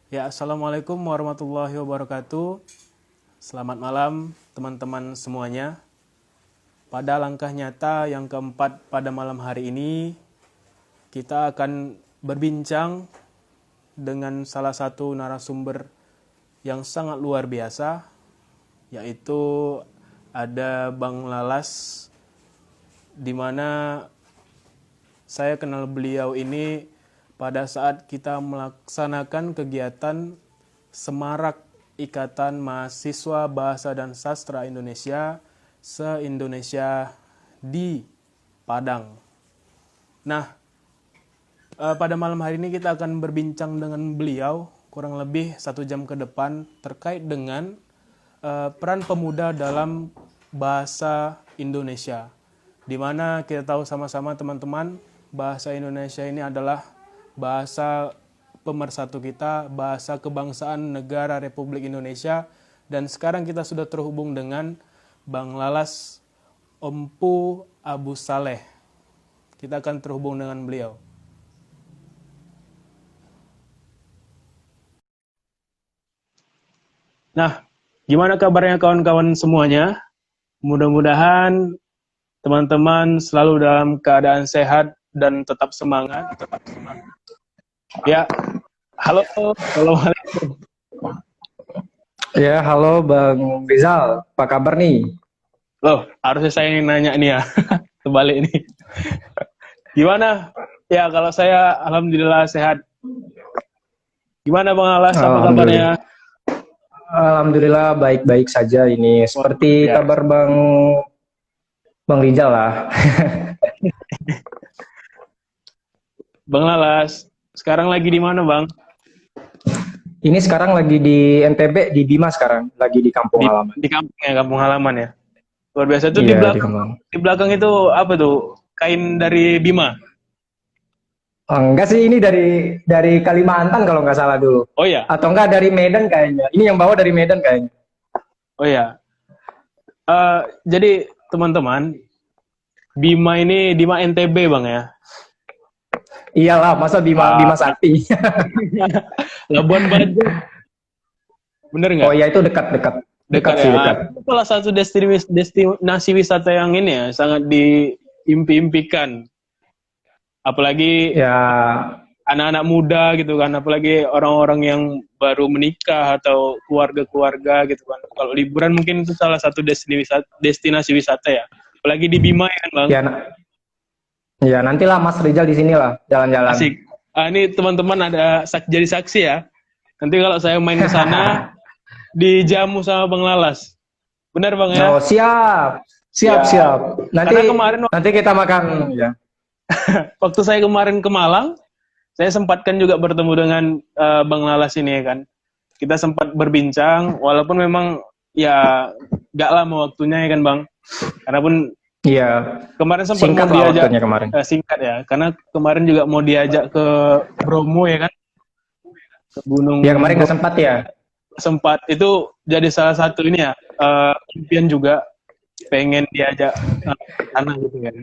Ya, Assalamualaikum warahmatullahi wabarakatuh. Selamat malam teman-teman semuanya. Pada langkah nyata yang keempat pada malam hari ini, kita akan berbincang dengan salah satu narasumber yang sangat luar biasa, yaitu ada Bang Lalas, di mana saya kenal beliau ini pada saat kita melaksanakan kegiatan Semarak Ikatan Mahasiswa Bahasa dan Sastra Indonesia se-Indonesia di Padang. Nah, pada malam hari ini kita akan berbincang dengan beliau kurang lebih 1 jam ke depan terkait dengan peran pemuda dalam bahasa Indonesia. Di mana kita tahu sama-sama teman-teman, bahasa Indonesia ini adalah bahasa pemersatu kita, bahasa kebangsaan negara Republik Indonesia. Dan sekarang kita sudah terhubung dengan Bang Lalas Empu Abu Saleh. Kita akan terhubung dengan beliau. Nah, gimana kabarnya kawan-kawan semuanya? Mudah-mudahan teman-teman selalu dalam keadaan sehat dan tetap semangat. Ya, halo, assalamualaikum. Ya, halo Bang Rizal, apa kabar nih? Loh, harusnya saya yang nanya nih ya, kebalik nih. Gimana? Ya, kalau saya alhamdulillah sehat. Gimana Bang Alas, apa kabarnya? Alhamdulillah baik-baik saja ini. Seperti Ya. kabar Bang Rizal lah. Bang Lalas, sekarang lagi di mana Bang? Ini sekarang lagi di NTB, di Bima sekarang, lagi di kampung halaman. Di kampung halaman ya. Luar biasa itu Iya, di belakang itu apa tuh? Kain dari Bima. Enggak sih, ini dari Kalimantan kalau nggak salah dulu. Oh ya. Atau enggak dari Medan kayaknya. Ini yang bawa dari Medan kayaknya. Oh ya. Jadi teman-teman, Bima ini Bima NTB Bang ya. Iyalah, masa Bima Sakti. Labuan Bajo. Bener nggak? Oh ya, itu dekat Dekat sih, ya. dekat. Itu salah satu destinasi wisata yang ini ya, sangat diimpi-impikan. Apalagi Ya, anak-anak muda gitu kan, apalagi orang-orang yang baru menikah atau keluarga-keluarga gitu kan. Kalau liburan mungkin itu salah satu destinasi wisata ya. Apalagi di Bima ya kan Bang. ya nantilah Mas Rizal di sini lah jalan-jalan. Asik. Ini teman-teman ada jadi saksi ya. Nanti kalau saya main ke sana dijamu sama Bang Lalas. Benar Bang ya? Oh, siap. Nanti kita makan ya. Waktu saya kemarin ke Malang, saya sempatkan juga bertemu dengan Bang Lalas ini ya kan. Kita sempat berbincang, walaupun memang ya gak lama waktunya ya kan Bang. Karena pun kemarin sempat mau diajak kemarin. Singkat ya, karena kemarin juga mau diajak ke Bromo ya kan, ke Gunung. Ya kemarin nggak sempat ya. Sempat itu jadi salah satu ini ya, impian juga pengen diajak sana gitu kan.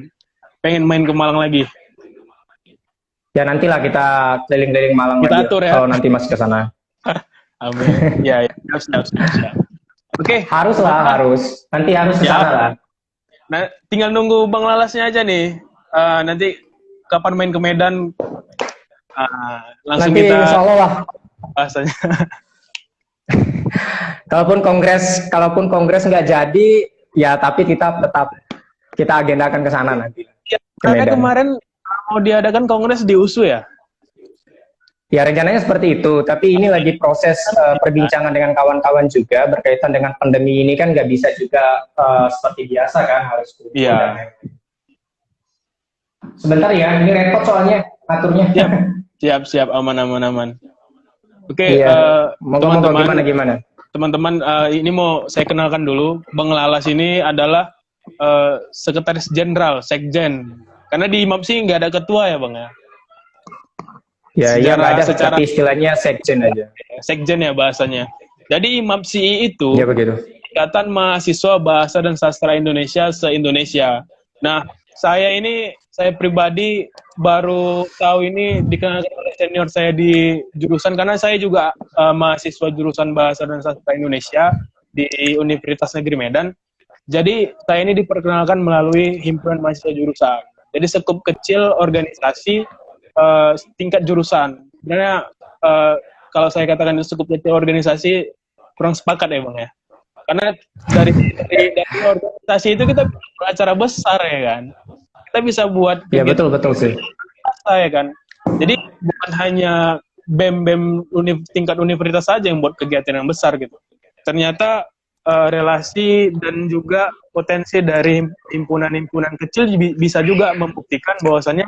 Pengen main ke Malang lagi. Ya nantilah kita keliling-keliling Malang kita lagi atur ya. Kalau nanti masih ke sana. Amin. Ya. Siap. Oke. Harus. Nanti harus ke sana lah. Nah, tinggal nunggu Bang Lalasnya aja nih. Nanti kapan main ke Medan, langsung nanti kita insya Allah lah. Bahasanya. Kalaupun kongres nggak jadi, ya tapi kita tetap kita agendakan ke sana nanti. Ya, karena kemarin mau diadakan kongres di USU ya? Ya rencananya seperti itu, tapi ini lagi proses perbincangan dengan kawan-kawan juga berkaitan dengan pandemi ini kan nggak bisa juga seperti biasa kan, harus Iya. Sebentar ya, ini repot soalnya aturnya. Siap, aman. Oke, teman-teman gimana? Teman-teman, ini mau saya kenalkan dulu, Bang Lalas ini adalah Sekretaris Jenderal, Sekjen. Karena di MAPSI nggak ada ketua ya Bang ya? Ya nggak ada, tapi istilahnya sekjen aja. Sekjen ya bahasanya. Jadi MAPSI itu ya, begitu. Ikatan Mahasiswa Bahasa dan Sastra Indonesia se-Indonesia. Nah, saya ini saya pribadi baru tahu ini dikenalkan oleh senior saya di jurusan, karena saya juga mahasiswa jurusan Bahasa dan Sastra Indonesia di Universitas Negeri Medan. Jadi saya ini diperkenalkan melalui himpunan mahasiswa jurusan. Jadi sekup kecil organisasi tingkat jurusan. Sebenarnya kalau saya katakan itu sekup kecil organisasi kurang sepakat ya Bang ya. Karena dari organisasi itu kita bisa buat acara besar ya kan. Kita bisa buat Ya betul sih. Ya kan. Jadi bukan hanya BEM tingkat universitas saja yang buat kegiatan yang besar gitu. Ternyata relasi dan juga potensi dari himpunan-himpunan kecil bisa juga membuktikan bahwasannya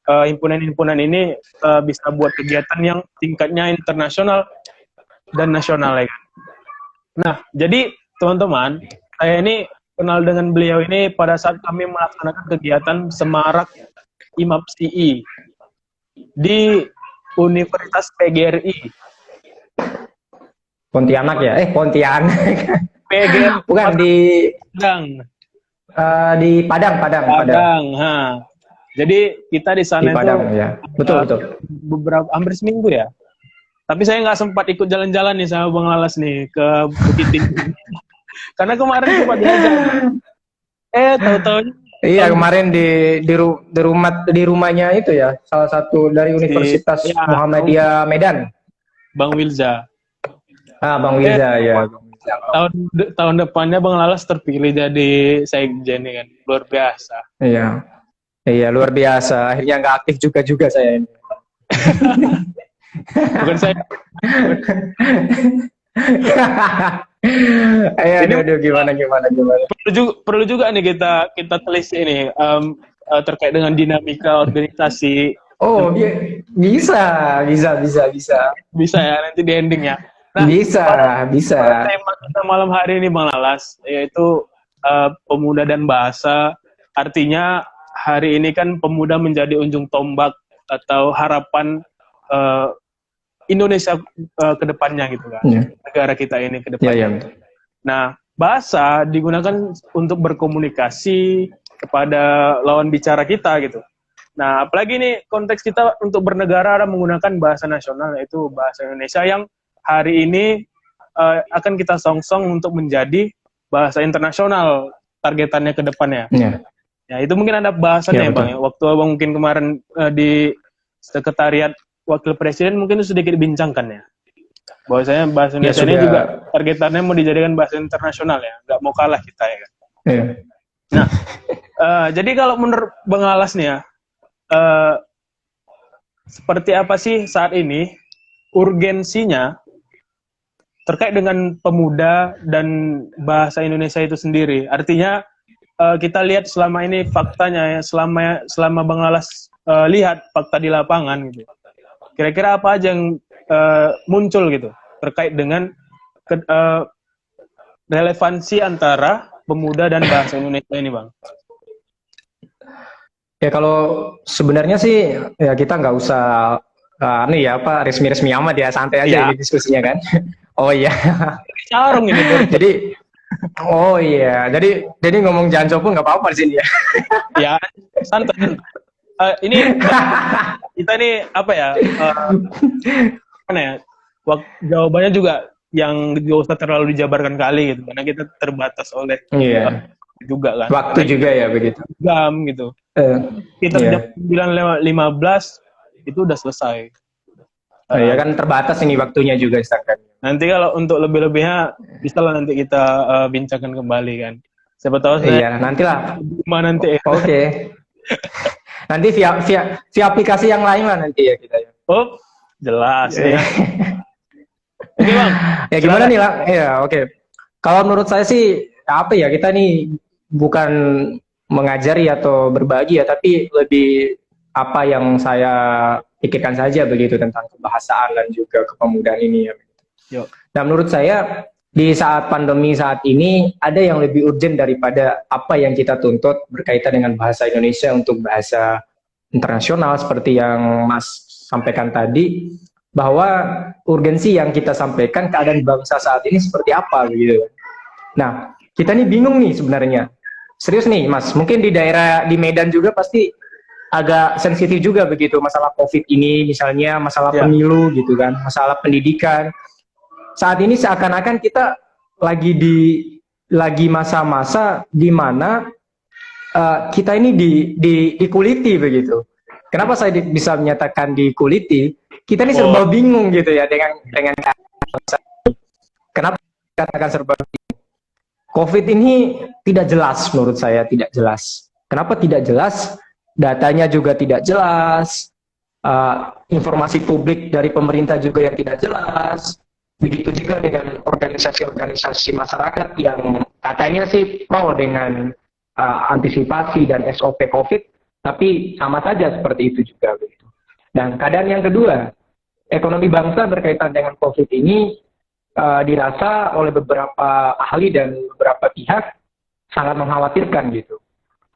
himpunan-himpunan ini bisa buat kegiatan yang tingkatnya internasional dan nasional ya kan. Nah, jadi teman-teman, saya ini kenal dengan beliau ini pada saat kami melaksanakan kegiatan Semarak IMAPSI di Universitas PGRI. Pontianak ya? Pontianak. PGRI. Bukan di Padang. Di Padang. Ha. Jadi kita di sana di Padang, itu ya. Betul. Beberapa hampir seminggu ya. Tapi saya nggak sempat ikut jalan-jalan nih sama Bang Lalas nih ke Bukit Tinggi. Karena kemarin sempat jalan. Tahu-tahu. Iya, kemarin di rumahnya itu ya, salah satu dari Universitas Muhammadiyah Medan. Bang Wilza. Bang Wilza ya. Tahun depannya Bang Lalas terpilih jadi sekjen kan, luar biasa. Iya luar biasa. Akhirnya nggak aktif juga saya ini. Bukan saya. Aduh, gimana. Perlu juga nih kita telisik ini terkait dengan dinamika organisasi. Oh, bisa. Bisa ya nanti di ending ya. Nah, bisa. Tema kita malam hari ini Bang Lalas yaitu pemuda dan bahasa. Artinya hari ini kan pemuda menjadi ujung tombak atau harapan Indonesia ke depannya gitu kan. Negara kita ini ke depannya. Nah, bahasa digunakan untuk berkomunikasi kepada lawan bicara kita gitu. Nah, apalagi nih konteks kita untuk bernegara ada menggunakan bahasa nasional yaitu bahasa Indonesia yang hari ini akan kita songsong untuk menjadi bahasa internasional targetannya ke depannya. Ya, itu mungkin ada bahasannya Bang ya. Waktu Abang mungkin kemarin di Sekretariat Wakil Presiden mungkin itu sedikit dibincangkan ya. Bahwasanya bahasa Indonesia ini juga targetannya mau dijadikan bahasa internasional ya. Nggak mau kalah kita ya kan. Nah, jadi kalau menurut Bang Lalas nih ya, seperti apa sih saat ini urgensinya terkait dengan pemuda dan bahasa Indonesia itu sendiri? Artinya kita lihat selama ini faktanya ya, selama Bang Lalas lihat fakta di lapangan gitu. Kira-kira apa aja yang muncul gitu terkait dengan relevansi antara pemuda dan bahasa Indonesia ini, Bang? Ya kalau sebenarnya sih ya kita nggak usah resmi-resmi amat ya, santai aja ini diskusinya kan. Oh iya. Carung ini. Jadi ngomong janso pun nggak apa-apa di sini ya. Ya, santai. Ini kita nih apa ya? Mana ya? Jawabannya juga yang gak usah terlalu dijabarkan kali gitu, karena kita terbatas oleh juga kan. Waktu juga ya begitu. Jam gitu. Kita jam 9:15 itu udah selesai. Ya kan terbatas ini waktunya juga misalkan. Nanti kalau untuk lebih-lebihnya bisa lah nanti kita bincangkan kembali kan. Siapa tahu nantilah. Gimana nanti? Oke. Nanti via aplikasi yang lain lah nanti ya kita ya. Oh, jelas ya. Oke, Bang. Ya gimana nih lah? Ya, oke. Kalau menurut saya sih kita nih bukan mengajari atau berbagi ya, tapi lebih apa yang saya pikirkan saja begitu tentang kebahasaan dan juga kepemudaan ini ya. Nah, menurut saya di saat pandemi saat ini ada yang lebih urgent daripada apa yang kita tuntut berkaitan dengan bahasa Indonesia untuk bahasa internasional seperti yang Mas sampaikan tadi, bahwa urgensi yang kita sampaikan keadaan bangsa saat ini seperti apa gitu. Nah, kita nih bingung nih sebenarnya. Serius nih Mas, mungkin di daerah di Medan juga pasti agak sensitif juga begitu masalah COVID ini, misalnya masalah Ya. pemilu gitu kan, masalah pendidikan. Saat ini seakan-akan kita lagi masa-masa di mana kita ini dikuliti begitu. Kenapa saya bisa menyatakan dikuliti? Kita ini serba bingung gitu ya dengan kenapa katakan serba bingung? COVID ini tidak jelas menurut saya, tidak jelas. Kenapa tidak jelas? Datanya juga tidak jelas, informasi publik dari pemerintah juga yang tidak jelas. Begitu juga dengan organisasi-organisasi masyarakat yang katanya sih pro dengan antisipasi dan SOP COVID, tapi sama saja seperti itu juga begitu. Dan keadaan yang kedua, ekonomi bangsa berkaitan dengan COVID ini dirasa oleh beberapa ahli dan beberapa pihak sangat mengkhawatirkan gitu.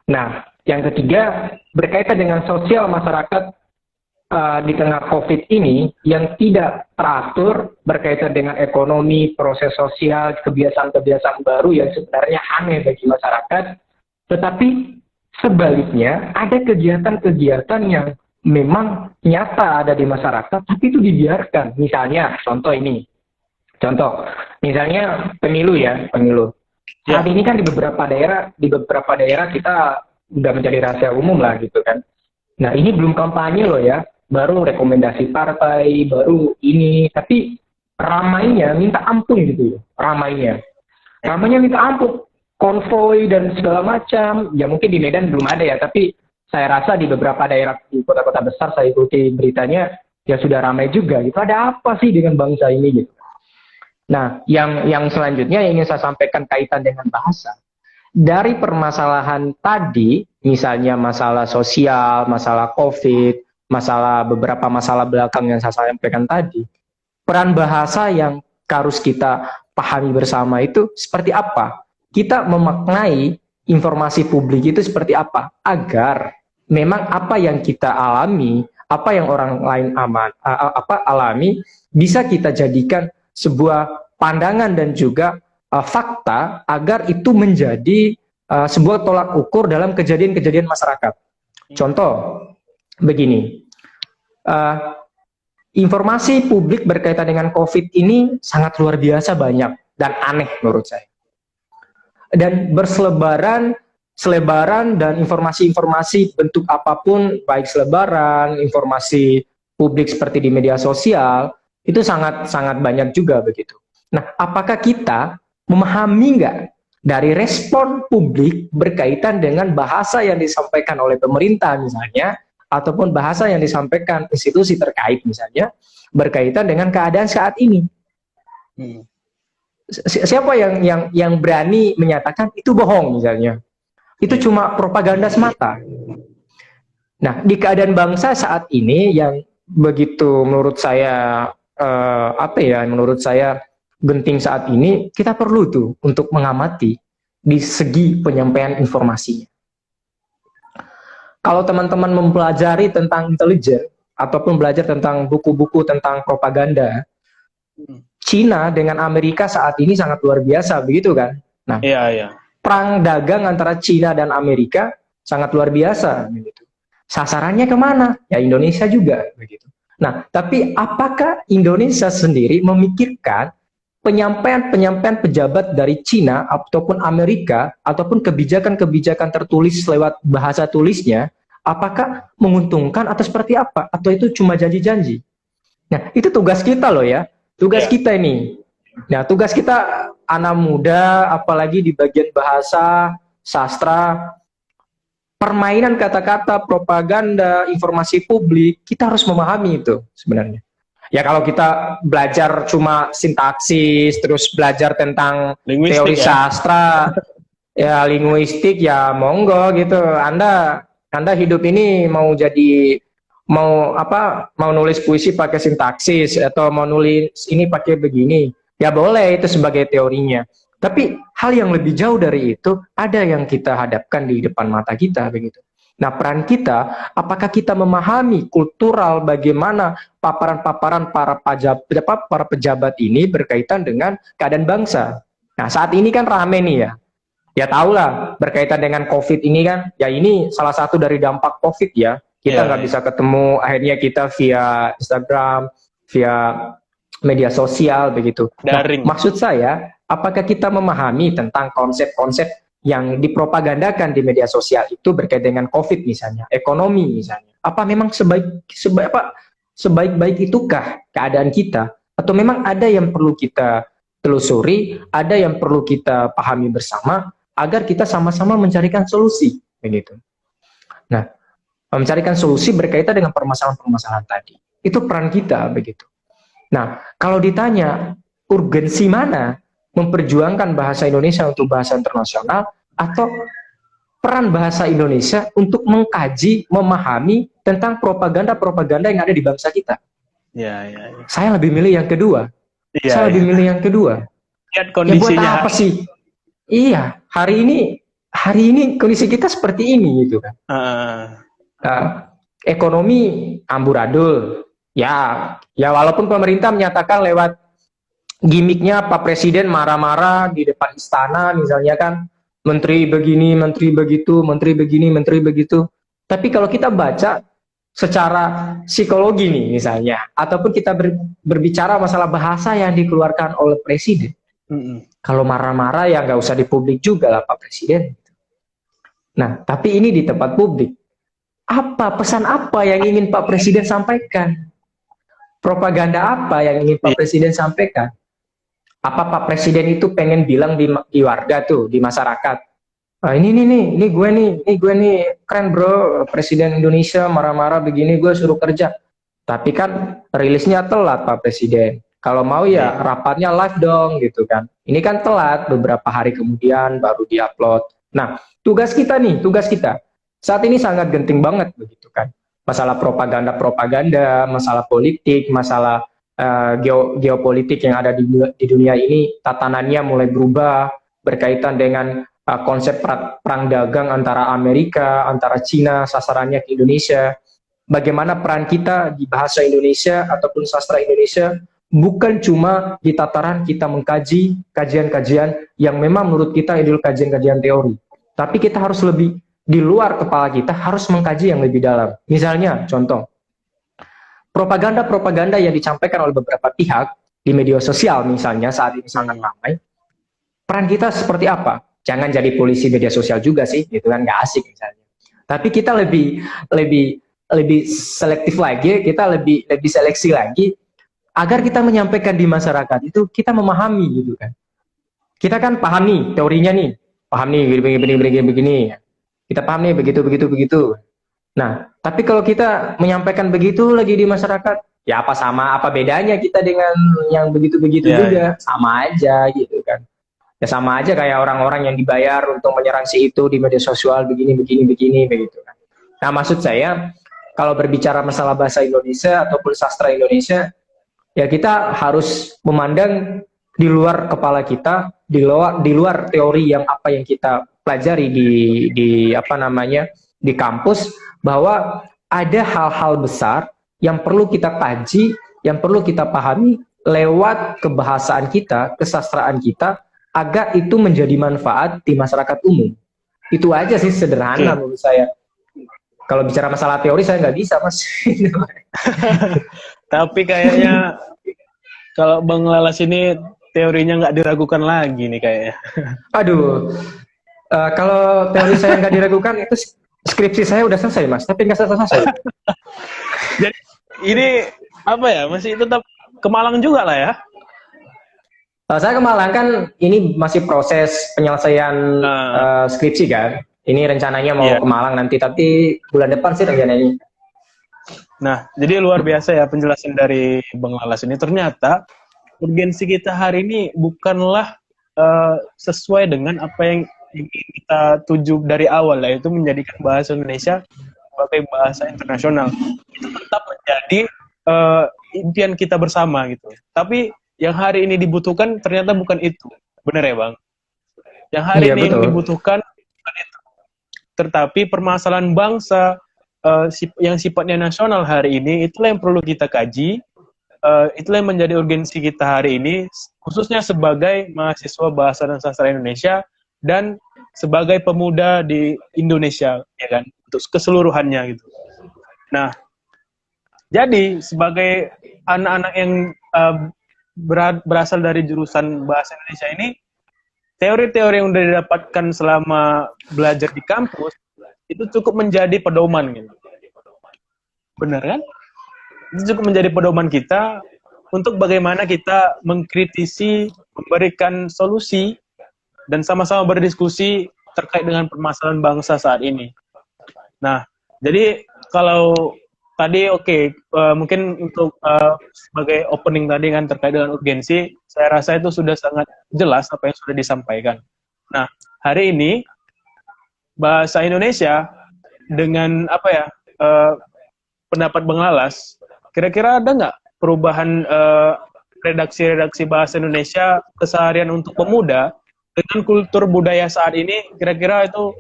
Nah, yang ketiga berkaitan dengan sosial masyarakat di tengah COVID ini yang tidak teratur berkaitan dengan ekonomi, proses sosial, kebiasaan-kebiasaan baru yang sebenarnya aneh bagi masyarakat. Tetapi sebaliknya ada kegiatan-kegiatan yang memang nyata ada di masyarakat, tapi itu dibiarkan. Misalnya, misalnya pemilu ya, pemilu. Saat ini kan di beberapa daerah kita udah menjadi rahasia umum lah gitu kan. Nah ini belum kampanye loh ya, baru rekomendasi partai, baru ini, tapi ramainya minta ampun gitu ya, ramainya minta ampun. Konvoi dan segala macam, ya mungkin di Medan belum ada ya, tapi saya rasa di beberapa daerah di kota-kota besar saya ikuti beritanya, ya sudah ramai juga gitu. Ada apa sih dengan bangsa ini gitu? Nah, yang selanjutnya yang ingin saya sampaikan kaitan dengan bahasa. Dari permasalahan tadi, misalnya masalah sosial, masalah COVID, beberapa masalah belakang yang saya sampaikan tadi, peran bahasa yang harus kita pahami bersama itu seperti apa? Kita memaknai informasi publik itu seperti apa agar memang apa yang kita alami, apa yang orang lain alami bisa kita jadikan sebuah pandangan dan juga fakta agar itu menjadi sebuah tolak ukur dalam kejadian-kejadian masyarakat. Contoh begini, informasi publik berkaitan dengan COVID ini sangat luar biasa banyak dan aneh menurut saya. Dan selebaran dan informasi-informasi bentuk apapun, baik selebaran, informasi publik seperti di media sosial, itu sangat banyak juga begitu. Nah, apakah kita memahami nggak dari respon publik berkaitan dengan bahasa yang disampaikan oleh pemerintah misalnya, ataupun bahasa yang disampaikan institusi terkait misalnya, berkaitan dengan keadaan saat ini? Siapa yang berani menyatakan itu bohong misalnya, itu cuma propaganda semata. Nah, di keadaan bangsa saat ini yang begitu menurut saya menurut saya genting saat ini, kita perlu tuh untuk mengamati di segi penyampaian informasinya. Kalau teman-teman mempelajari tentang intelijen ataupun belajar tentang buku-buku tentang propaganda, Cina dengan Amerika saat ini sangat luar biasa, begitu kan? Nah, perang dagang antara Cina dan Amerika sangat luar biasa, begitu. Sasarannya kemana? Ya Indonesia juga, begitu. Nah, tapi apakah Indonesia sendiri memikirkan penyampaian pejabat dari Cina ataupun Amerika ataupun kebijakan-kebijakan tertulis lewat bahasa tulisnya, apakah menguntungkan atau seperti apa? Atau itu cuma janji-janji? Nah, itu tugas kita loh ya. Tugas kita ini. Nah, tugas kita anak muda, apalagi di bagian bahasa, sastra, permainan kata-kata, propaganda, informasi publik, kita harus memahami itu sebenarnya. Ya kalau kita belajar cuma sintaksis, terus belajar tentang teori sastra, ya linguistik, ya monggo gitu. Anda hidup ini mau nulis puisi pakai sintaksis atau mau nulis ini pakai begini, ya boleh itu sebagai teorinya. Tapi hal yang lebih jauh dari itu ada yang kita hadapkan di depan mata kita begitu. Nah, peran kita, apakah kita memahami kultural bagaimana paparan-paparan para pejabat ini berkaitan dengan keadaan bangsa. Nah, saat ini kan rame nih ya. Ya tahulah berkaitan dengan COVID ini kan, ya ini salah satu dari dampak COVID ya. Kita Ya, nggak ya. bisa ketemu, akhirnya kita via Instagram, via media sosial begitu. Nah, Daring. maksud saya, apakah kita memahami tentang konsep-konsep yang dipropagandakan di media sosial itu berkaitan dengan COVID misalnya, ekonomi misalnya? Apa memang sebaik-baik itukah keadaan kita? Atau memang ada yang perlu kita telusuri, ada yang perlu kita pahami bersama agar kita sama-sama mencarikan solusi, begitu. Nah, mencarikan solusi berkaitan dengan permasalahan-permasalahan tadi. Itu peran kita, begitu. Nah, kalau ditanya urgensi mana memperjuangkan bahasa Indonesia untuk bahasa internasional atau peran bahasa Indonesia untuk mengkaji, memahami tentang propaganda-propaganda yang ada di bangsa kita. Ya, ya, ya. Saya lebih milih yang kedua. Iya, Saya lebih iya. milih yang kedua. Lihat Ya buat kondisinya. apa sih? Iya, hari ini kondisi kita seperti ini gitu kan. Nah, ekonomi amburadul. Ya walaupun pemerintah menyatakan lewat gimmicknya Pak Presiden marah-marah di depan istana misalnya kan, menteri begini, menteri begitu, menteri begini, menteri begitu. Tapi kalau kita baca secara psikologi nih misalnya, ataupun kita berbicara masalah bahasa yang dikeluarkan oleh Presiden, kalau marah-marah ya nggak usah di publik juga lah Pak Presiden. Nah, tapi ini di tempat publik. Pesan apa yang ingin Pak Presiden sampaikan? Propaganda apa yang ingin Pak Presiden sampaikan? Apa Pak Presiden itu pengen bilang di warga tuh, di masyarakat? Ini gue nih keren bro, Presiden Indonesia marah-marah begini, gue suruh kerja. Tapi kan rilisnya telat Pak Presiden. Kalau mau ya rapatnya live dong gitu kan. Ini kan telat, beberapa hari kemudian baru diupload. Nah, tugas kita saat ini sangat genting banget begitu kan. Masalah propaganda, masalah politik, masalah geopolitik yang ada di dunia ini, tatanannya mulai berubah berkaitan dengan konsep perang dagang antara Amerika, antara Cina, sasarannya ke Indonesia. Bagaimana peran kita di bahasa Indonesia ataupun sastra Indonesia bukan cuma di tataran kita mengkaji kajian-kajian yang memang menurut kita adalah kajian-kajian teori, tapi kita harus lebih di luar kepala kita, harus mengkaji yang lebih dalam. Misalnya, contoh, propaganda-propaganda yang disampaikan oleh beberapa pihak di media sosial misalnya saat ini sangat ramai. Peran kita seperti apa? Jangan jadi polisi media sosial juga sih, gitu kan, nggak asik misalnya. Tapi kita lebih selektif lagi, kita lebih seleksi lagi agar kita menyampaikan di masyarakat itu kita memahami gitu kan. Kita kan paham nih teorinya nih, paham nih begini. Kita paham nih begitu. Nah, tapi kalau kita menyampaikan begitu lagi di masyarakat, ya apa bedanya kita dengan yang begitu-begitu juga? Sama aja gitu kan. Ya sama aja kayak orang-orang yang dibayar untuk menyerang si itu di media sosial begini begitu kan. Nah, maksud saya kalau berbicara masalah bahasa Indonesia ataupun sastra Indonesia, ya kita harus memandang di luar kepala kita, di luar teori yang kita pelajari di kampus, bahwa ada hal-hal besar yang perlu kita kaji, yang perlu kita pahami lewat kebahasaan kita, kesastraan kita, agar itu menjadi manfaat di masyarakat umum. Itu aja sih sederhana menurut saya. Kalau bicara masalah teori saya nggak bisa, Mas. Tapi kayaknya kalau Bang Lalas ini teorinya nggak diragukan lagi nih kayaknya. Aduh, kalau teori saya nggak diragukan, itu skripsi saya udah selesai, Mas. Tapi nggak selesai. Jadi ini apa ya? Masih tetap ke Malang juga lah ya? Saya ke Malang kan ini masih proses penyelesaian skripsi kan. Ini rencananya mau ke Malang nanti, tapi bulan depan sih rencananya. Nah, jadi luar biasa ya penjelasan dari Bang Lalas ini. Ternyata urgensi kita hari ini bukanlah sesuai dengan apa yang ingin kita tuju dari awal, yaitu menjadikan bahasa Indonesia sebagai bahasa internasional. Itu tetap menjadi impian kita bersama gitu. Tapi yang hari ini dibutuhkan ternyata bukan itu. Benar ya, Bang? Yang hari ini yang dibutuhkan bukan itu. Tetapi permasalahan bangsa yang sifatnya nasional hari ini, itulah yang perlu kita kaji, itulah yang menjadi urgensi kita hari ini, khususnya sebagai mahasiswa bahasa dan sastra Indonesia dan sebagai pemuda di Indonesia, ya kan, untuk keseluruhannya gitu. Nah, jadi sebagai anak-anak yang berasal dari jurusan bahasa Indonesia ini, teori-teori yang udah didapatkan selama belajar di kampus itu cukup menjadi pedoman gitu. Benar kan? Itu cukup menjadi pedoman kita untuk bagaimana kita mengkritisi, memberikan solusi, dan sama-sama berdiskusi terkait dengan permasalahan bangsa saat ini. Nah, jadi kalau tadi mungkin untuk sebagai opening tadi kan terkait dengan urgensi, saya rasa itu sudah sangat jelas apa yang sudah disampaikan. Nah, hari ini bahasa Indonesia dengan pendapat Bang Lalas, kira-kira ada nggak perubahan redaksi-redaksi bahasa Indonesia keseharian untuk pemuda dengan kultur budaya saat ini, kira-kira itu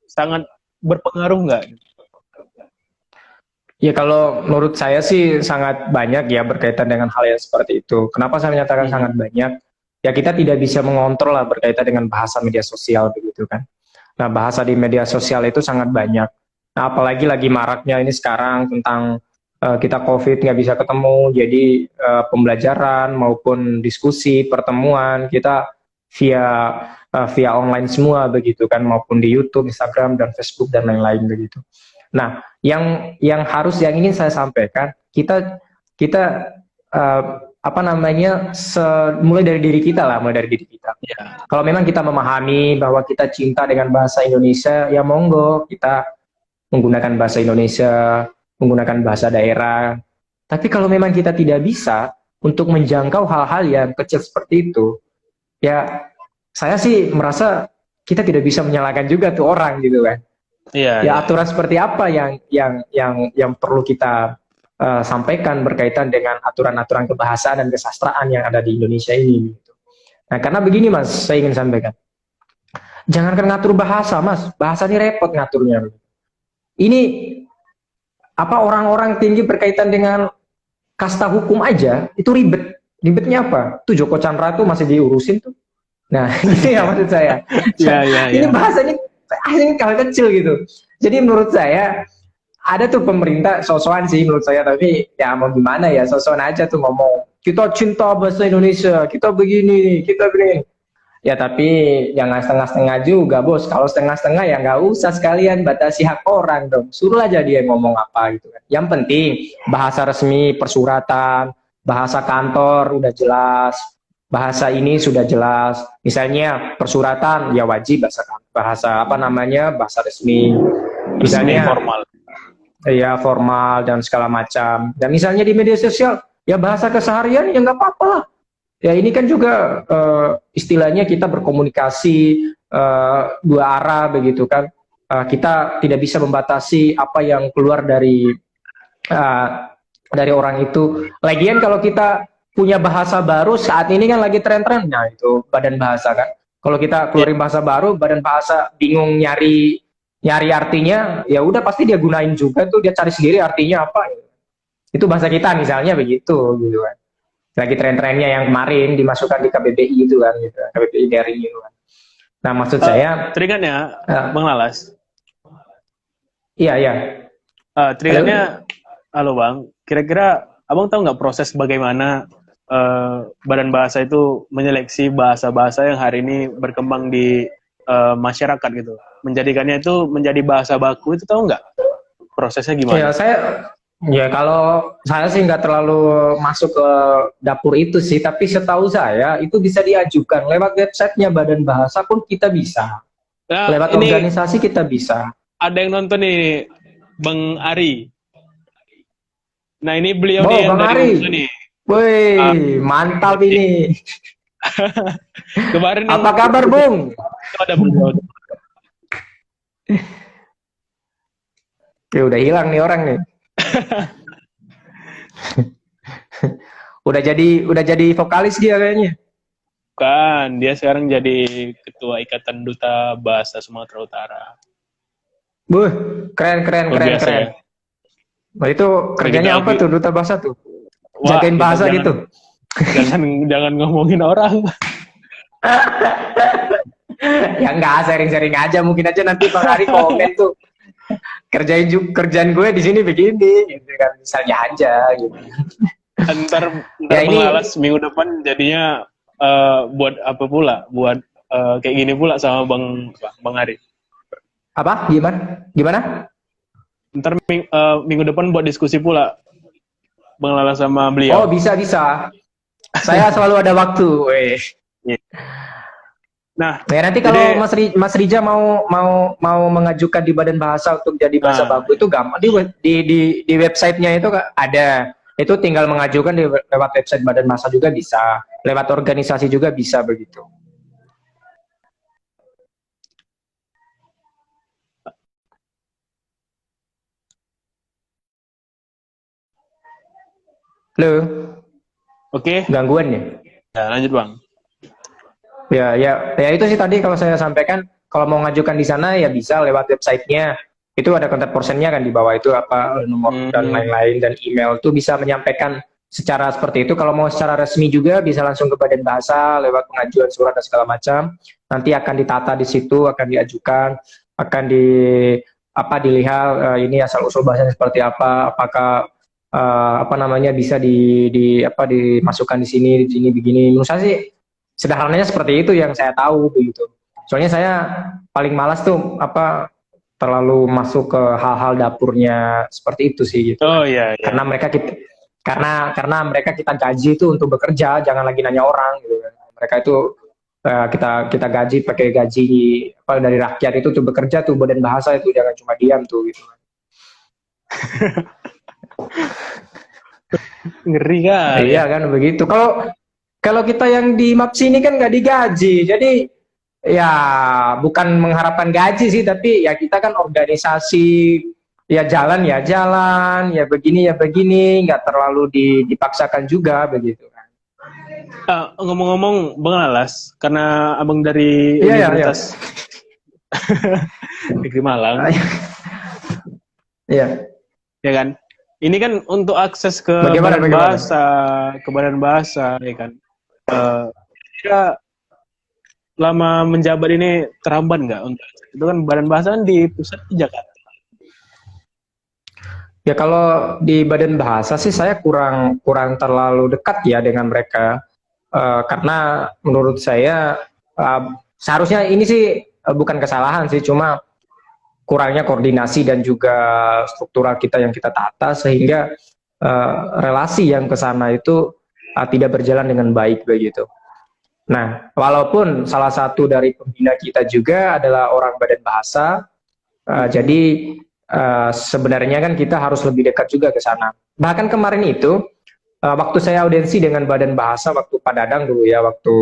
sangat berpengaruh nggak? Ya kalau menurut saya sih sangat banyak ya berkaitan dengan hal yang seperti itu. Kenapa saya menyatakan sangat banyak? Ya kita tidak bisa mengontrol lah berkaitan dengan bahasa media sosial begitu kan. Nah bahasa di media sosial itu sangat banyak. Nah apalagi lagi maraknya ini sekarang tentang kita COVID nggak bisa ketemu, jadi pembelajaran maupun diskusi, pertemuan kita via online semua begitu kan, maupun di YouTube, Instagram dan Facebook dan lain-lain begitu. Nah, yang ingin saya sampaikan, kita mulai dari diri kita lah, mulai dari diri kita. Ya. Kalau memang kita memahami bahwa kita cinta dengan bahasa Indonesia, ya monggo kita menggunakan bahasa Indonesia, menggunakan bahasa daerah. Tapi kalau memang kita tidak bisa untuk menjangkau hal-hal yang kecil seperti itu, ya saya sih merasa kita tidak bisa menyalahkan juga tuh orang gitu kan. Iya. Ya aturan seperti apa yang perlu kita sampaikan berkaitan dengan aturan-aturan kebahasaan dan kesastraan yang ada di Indonesia ini. Gitu. Nah karena begini Mas, saya ingin sampaikan, jangankan ngatur bahasa Mas, bahasa ini repot ngaturnya. Ini orang-orang tinggi berkaitan dengan kasta hukum aja itu ribet. Ribetnya apa? Tuh Joko Chandra tuh masih diurusin tuh. Nah ini ya maksud saya. Ini bahasanya ini hal kecil gitu. Jadi menurut saya ada tuh pemerintah sosokan sih menurut saya, tapi ya mau gimana ya, sosokan aja tuh ngomong kita cinta bahasa Indonesia, kita begini, kita begini. Ya tapi jangan setengah-setengah juga bos. Kalau setengah-setengah ya nggak usah sekalian batasi hak orang dong. Suruh aja dia ngomong apa gitu kan. Yang penting bahasa resmi persuratan, bahasa kantor udah jelas. Bahasa ini sudah jelas, misalnya persuratan ya wajib bahasa resmi, misalnya formal, ya formal dan segala macam. Dan misalnya di media sosial ya bahasa keseharian ya nggak apa-apa lah. Ya ini kan juga istilahnya kita berkomunikasi dua arah begitu kan. Kita tidak bisa membatasi apa yang keluar dari orang itu. Lagian kalau kita punya bahasa baru saat ini kan lagi tren-trennya itu badan bahasa kan. Kalau kita keluarin bahasa baru, badan bahasa bingung nyari artinya, ya udah pasti dia gunain juga tuh, dia cari sendiri artinya apa. Itu bahasa kita misalnya begitu gitu kan. Lagi tren-trennya yang kemarin dimasukkan di KBBI itu kan gitu. KBBI daring itu kan. Nah, maksud saya teringat ya Bang Lalas. Iya. Teringatnya halo Bang, kira-kira Abang tahu nggak proses bagaimana Badan Bahasa itu menyeleksi bahasa-bahasa yang hari ini berkembang di masyarakat gitu, menjadikannya itu menjadi bahasa baku, itu tahu nggak prosesnya gimana? Kalau saya sih nggak terlalu masuk ke dapur itu sih, tapi setahu saya itu bisa diajukan lewat websitenya Badan Bahasa pun kita bisa, lewat organisasi kita bisa. Ada yang nonton nih, Bang Ari. Nah ini beliau nih yang Bang dari Ari nih. Woi, mantap ini. Kemarin apa kabar, Bung? Ada beliau. Ya udah hilang nih orang nih. udah jadi vokalis dia kayaknya. Bukan, dia sekarang jadi ketua Ikatan Duta Bahasa Sumatera Utara. Keren. Ya? Nah, itu kerjanya apa tuh duta bahasa tuh? Jagain bahasa gitu. Jangan ngomongin orang. Ya enggak, sharing-sharing aja, mungkin aja nanti Bang Ari komen tuh. kerjaan gue di sini begini gitu kan, misalnya aja gitu. Ntar Ya ini mengalas minggu depan jadinya buat apa pula? Buat kayak gini pula sama Bang Ari. apa, gimana? Ntar minggu depan buat diskusi pula Bang Lala sama Oh, beliau. bisa, saya selalu ada waktu, weh. Iya. Nah, Ya nanti jadi kalau Mas Rija mau mengajukan di Badan Bahasa untuk jadi bahasa nah, baku itu gampang, di websitenya itu ada, itu tinggal mengajukan lewat website Badan Bahasa juga bisa, lewat organisasi juga bisa begitu. Halo, oke. gangguan ya? Ya, lanjut Bang. Ya itu sih tadi kalau saya sampaikan, kalau mau ngajukan di sana ya bisa lewat websitenya. Itu ada contact personnya kan di bawah itu, apa nomor dan Hmm, lain-lain, dan email tuh bisa menyampaikan secara seperti itu. Kalau mau secara resmi juga bisa langsung ke Badan Bahasa lewat pengajuan surat dan segala macam. Nanti akan ditata di situ, akan diajukan, akan dilihat ini asal usul bahasanya seperti apa, apakah apa namanya bisa dimasukkan di sini begini. Menurut saya sih sederhananya seperti itu yang saya tahu begitu. Soalnya saya paling malas tuh terlalu masuk ke hal-hal dapurnya seperti itu sih gitu oh kan. iya, iya. Karena mereka kita gaji itu untuk bekerja, jangan lagi nanya orang gitu kan. Mereka itu kita gaji pakai gaji dari rakyat itu tuh bekerja tuh, Badan Bahasa itu jangan cuma diam tuh gitu. Ngeri kali Iya ya. kan begitu. Kalau kalau kita yang di MAPSI ini kan nggak digaji, jadi ya bukan mengharapkan gaji sih, tapi ya kita kan organisasi, ya jalan, ya begini, nggak terlalu dipaksakan juga begitu kan. Ngomong-ngomong Bang Lalas, karena abang dari Iya, iya. Universitas Negeri Malang, Iya. ya kan? Ini kan untuk akses ke Bagaimana? Badan Bahasa, ya kan? Kira lama menjabat ini terhambat nggak untuk itu kan Badan Bahasa kan di pusat di Jakarta. Ya kalau di Badan Bahasa sih saya kurang terlalu dekat ya dengan mereka. Karena menurut saya seharusnya ini sih bukan kesalahan sih, cuma kurangnya koordinasi dan juga struktural kita yang kita tata, sehingga relasi yang ke sana itu tidak berjalan dengan baik begitu. Nah, walaupun salah satu dari pembina kita juga adalah orang Badan Bahasa, jadi sebenarnya kan kita harus lebih dekat juga ke sana. Bahkan kemarin itu waktu saya audiensi dengan Badan Bahasa, waktu Pak Dadang dulu ya, waktu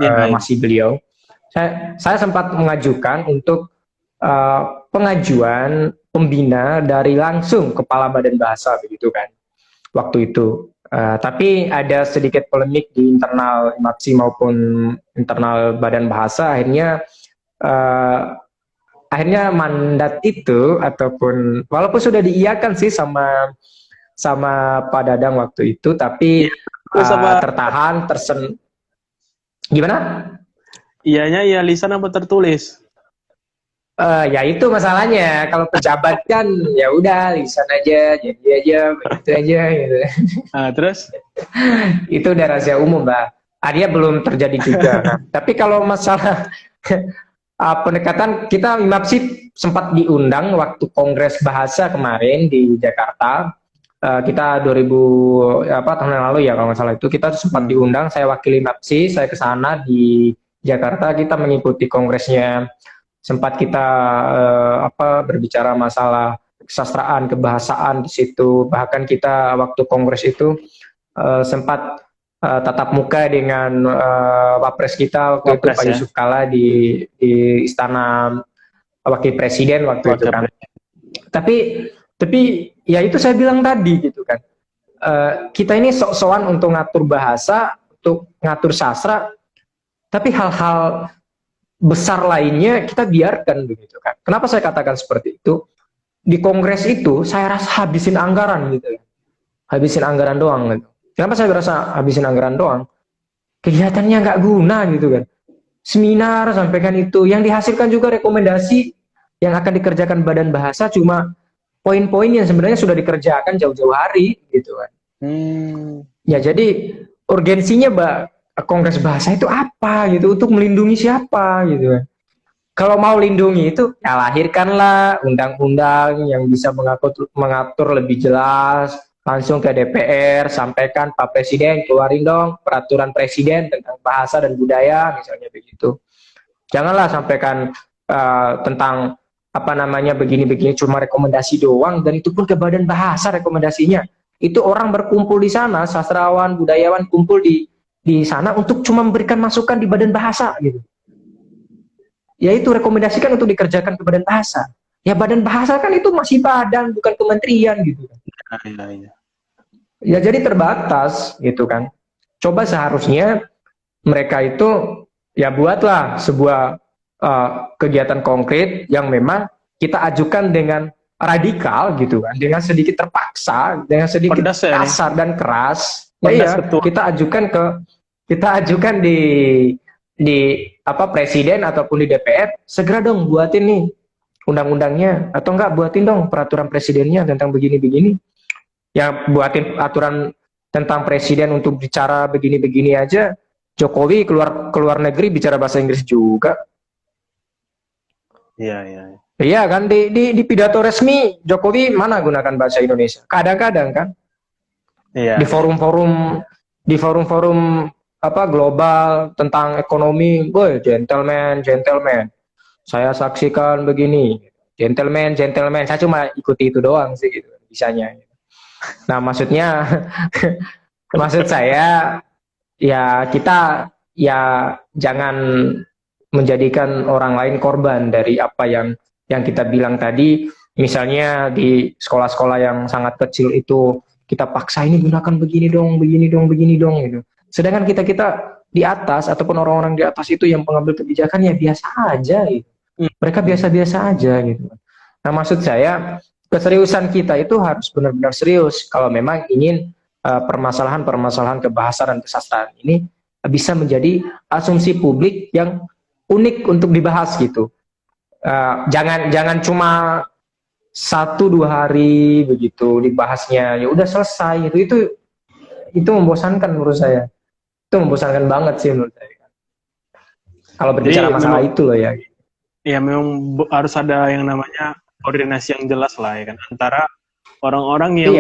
Ya, ya. masih beliau, saya sempat mengajukan untuk pengajuan pembina dari langsung Kepala Badan Bahasa begitu kan, waktu itu. Tapi ada sedikit polemik di internal MAPSI maupun internal Badan Bahasa, akhirnya mandat itu, ataupun walaupun sudah diiyakan sih sama Pak Dadang waktu itu, tapi Terus apa? tertahan, gimana? Iyanya ya lisan apa tertulis? Ya itu masalahnya. Kalau pejabat kan ya udah lisan aja, jadi aja, begitu aja gitu. Terus? Itu udah rahasia umum, Mbak. Dia belum terjadi juga. Nah, tapi kalau masalah pendekatan, kita MAPSI sempat diundang waktu Kongres Bahasa kemarin di Jakarta. Kita 2000 tahun yang lalu ya kalau nggak salah, itu kita sempat diundang. Saya wakili MAPSI, saya ke sana di Jakarta, kita mengikuti kongresnya. Sempat kita berbicara masalah kesastraan, kebahasaan di situ. Bahkan kita waktu kongres itu sempat tatap muka dengan wapres kita waktu itu, Pak Yusuf Kalla, di Istana Wakil Presiden waktu itu kan. Tapi ya itu saya bilang tadi gitu kan. Kita ini sok-sokan untuk ngatur bahasa, untuk ngatur sastra, tapi hal-hal besar lainnya kita biarkan begitu kan. Kenapa saya katakan seperti itu? Di kongres itu saya rasa habisin anggaran gitu. Habisin anggaran doang gitu. Kenapa saya berasa habisin anggaran doang? Kegiatannya nggak guna gitu kan. Seminar sampaikan itu, yang dihasilkan juga rekomendasi yang akan dikerjakan Badan Bahasa cuma poin-poin yang sebenarnya sudah dikerjakan jauh-jauh hari gitu kan. Ya jadi urgensinya Kongres Bahasa itu apa gitu, untuk melindungi siapa gitu kan. Kalau mau lindungi itu, ya lahirkanlah undang-undang yang bisa mengatur lebih jelas, langsung ke DPR, sampaikan Pak Presiden, keluarin dong peraturan Presiden tentang bahasa dan budaya, misalnya begitu. Janganlah sampaikan tentang apa namanya begini-begini, cuma rekomendasi doang, dan itu pun ke Badan Bahasa rekomendasinya. Itu orang berkumpul di sana, sastrawan, budayawan kumpul di sana untuk cuma memberikan masukan di Badan Bahasa gitu. Ya itu rekomendasikan untuk dikerjakan ke Badan Bahasa. Ya Badan Bahasa kan itu masih badan, bukan kementerian gitu. Ya jadi terbatas gitu kan. Coba seharusnya mereka itu ya buatlah sebuah kegiatan konkret yang memang kita ajukan dengan radikal gitu kan, dengan sedikit terpaksa, dengan sedikit kasar dan keras. Ya kita ajukan di Presiden ataupun di DPR, segera dong buatin nih undang-undangnya, atau enggak buatin dong peraturan presidennya tentang begini-begini. Ya buatin aturan tentang presiden untuk bicara begini-begini aja. Jokowi keluar negeri bicara bahasa Inggris juga. Iya kan, di pidato resmi Jokowi mana gunakan bahasa Indonesia? Kadang-kadang kan. Di forum-forum global tentang ekonomi, boy, gentleman. Saya saksikan begini, gentleman. Saya cuma ikuti itu doang sih gitu, bisanya. Nah, maksud saya ya kita ya jangan menjadikan orang lain korban dari apa yang kita bilang tadi. Misalnya di sekolah-sekolah yang sangat kecil itu kita paksa ini gunakan begini dong gitu. Sedangkan kita di atas ataupun orang-orang di atas itu yang pengambil kebijakan ya biasa aja gitu. Mereka biasa-biasa aja gitu. Nah, maksud saya keseriusan kita itu harus benar-benar serius kalau memang ingin permasalahan-permasalahan kebahasaan dan kesastraan ini bisa menjadi asumsi publik yang unik untuk dibahas gitu. Jangan cuma 1-2 hari begitu dibahasnya ya udah selesai gitu. Itu membosankan menurut saya. Itu membosankan banget sih menurut saya. Kalau berbicara masalah memang, itu loh ya. Ya memang harus ada yang namanya koordinasi yang jelas lah ya kan, antara orang-orang yang